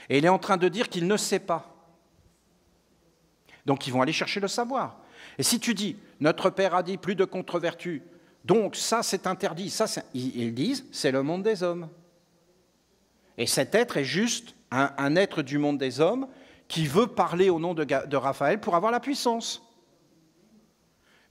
Et il est en train de dire qu'il ne sait pas. Donc ils vont aller chercher le savoir. Et si tu dis, notre Père a dit plus de contre-vertu, donc ça c'est interdit, ils disent, c'est le monde des hommes. Et cet être est juste un être du monde des hommes qui veut parler au nom de Raphaël pour avoir la puissance.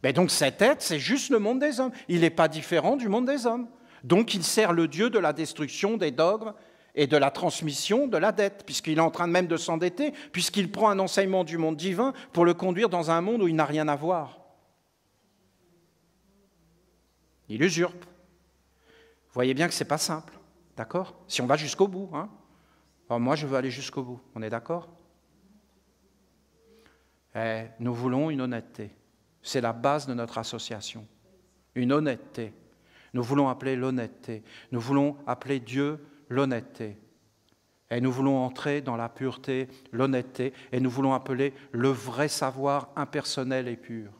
Mais donc cet être, c'est juste le monde des hommes. Il n'est pas différent du monde des hommes. Donc il sert le Dieu de la destruction des dogmes et de la transmission de la dette, puisqu'il est en train même de s'endetter, puisqu'il prend un enseignement du monde divin pour le conduire dans un monde où il n'a rien à voir. Il usurpe. Vous voyez bien que ce n'est pas simple, d'accord? Si on va jusqu'au bout, hein? Alors moi, je veux aller jusqu'au bout, on est d'accord? Nous voulons une honnêteté. C'est la base de notre association. Une honnêteté. Nous voulons appeler l'honnêteté. Nous voulons appeler Dieu l'honnêteté. Et nous voulons entrer dans la pureté, l'honnêteté, et nous voulons appeler le vrai savoir impersonnel et pur.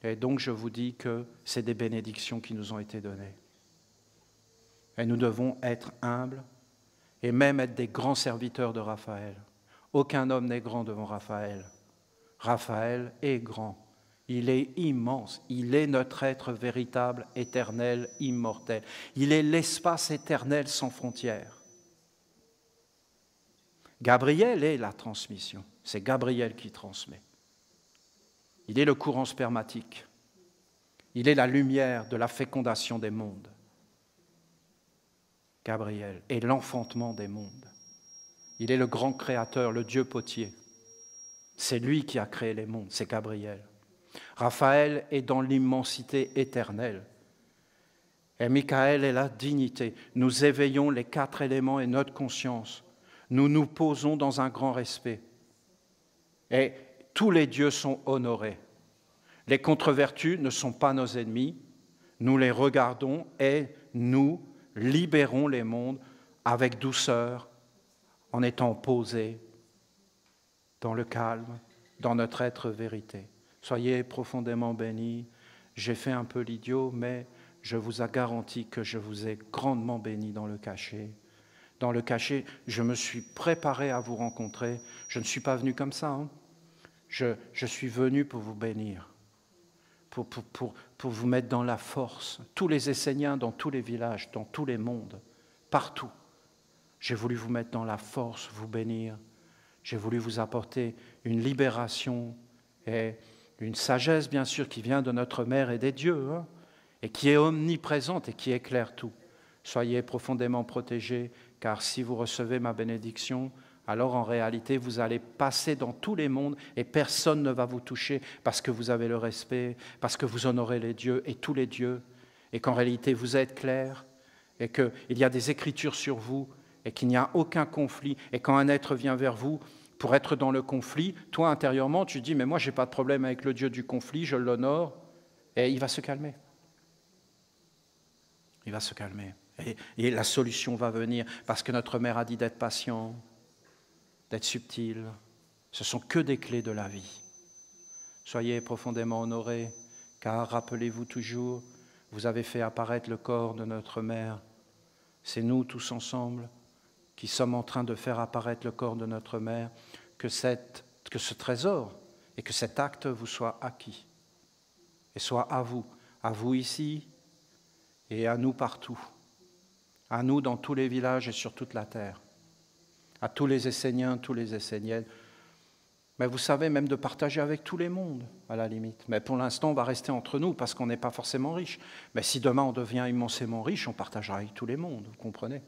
Et donc je vous dis que c'est des bénédictions qui nous ont été données. Et nous devons être humbles et même être des grands serviteurs de Raphaël. Aucun homme n'est grand devant Raphaël. Raphaël est grand, il est immense, il est notre être véritable, éternel, immortel. Il est l'espace éternel sans frontières. Gabriel est la transmission, c'est Gabriel qui transmet. Il est le courant spermatique, il est la lumière de la fécondation des mondes. Gabriel est l'enfantement des mondes. Il est le grand créateur, le Dieu potier. C'est lui qui a créé les mondes, c'est Gabriel. Raphaël est dans l'immensité éternelle. Et Michael est la dignité. Nous éveillons les 4 éléments et notre conscience. Nous nous posons dans un grand respect. Et tous les dieux sont honorés. Les contre-vertus ne sont pas nos ennemis. Nous les regardons et nous libérons les mondes avec douceur, en étant posés dans le calme, dans notre être vérité. Soyez profondément bénis. J'ai fait un peu l'idiot, mais je vous ai garanti que je vous ai grandement bénis dans le cachet. Dans le cachet, je me suis préparé à vous rencontrer. Je ne suis pas venu comme ça. Hein. Je suis venu pour vous bénir, pour vous mettre dans la force. Tous les Esséniens, dans tous les villages, dans tous les mondes, partout. J'ai voulu vous mettre dans la force, vous bénir. J'ai voulu vous apporter une libération et une sagesse, bien sûr, qui vient de notre Mère et des dieux, hein, et qui est omniprésente et qui éclaire tout. Soyez profondément protégés, car si vous recevez ma bénédiction, alors en réalité, vous allez passer dans tous les mondes et personne ne va vous toucher parce que vous avez le respect, parce que vous honorez les dieux et tous les dieux, et qu'en réalité, vous êtes clairs, et qu'il y a des écritures sur vous, et qu'il n'y a aucun conflit. Et quand un être vient vers vous pour être dans le conflit, toi, intérieurement, tu dis « mais moi, je n'ai pas de problème avec le Dieu du conflit, je l'honore », et il va se calmer. Il va se calmer. Et la solution va venir, parce que notre Mère a dit d'être patient, d'être subtil. Ce sont que des clés de la vie. Soyez profondément honorés, car rappelez-vous toujours, vous avez fait apparaître le corps de notre Mère. C'est nous tous ensemble qui sommes en train de faire apparaître le corps de notre Mère, que ce trésor et que cet acte vous soit acquis et soit à vous ici et à nous partout, à nous dans tous les villages et sur toute la terre, à tous les Esséniens, tous les Esséniennes. Mais vous savez, même de partager avec tous les mondes, à la limite. Mais pour l'instant, on va rester entre nous parce qu'on n'est pas forcément riche. Mais si demain on devient immensément riche, on partagera avec tous les mondes, vous comprenez ?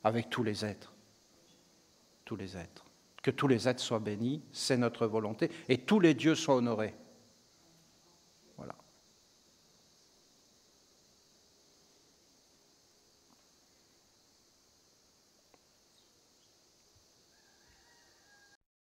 Avec tous les êtres. Tous les êtres. Que tous les êtres soient bénis, c'est notre volonté. Et tous les dieux soient honorés.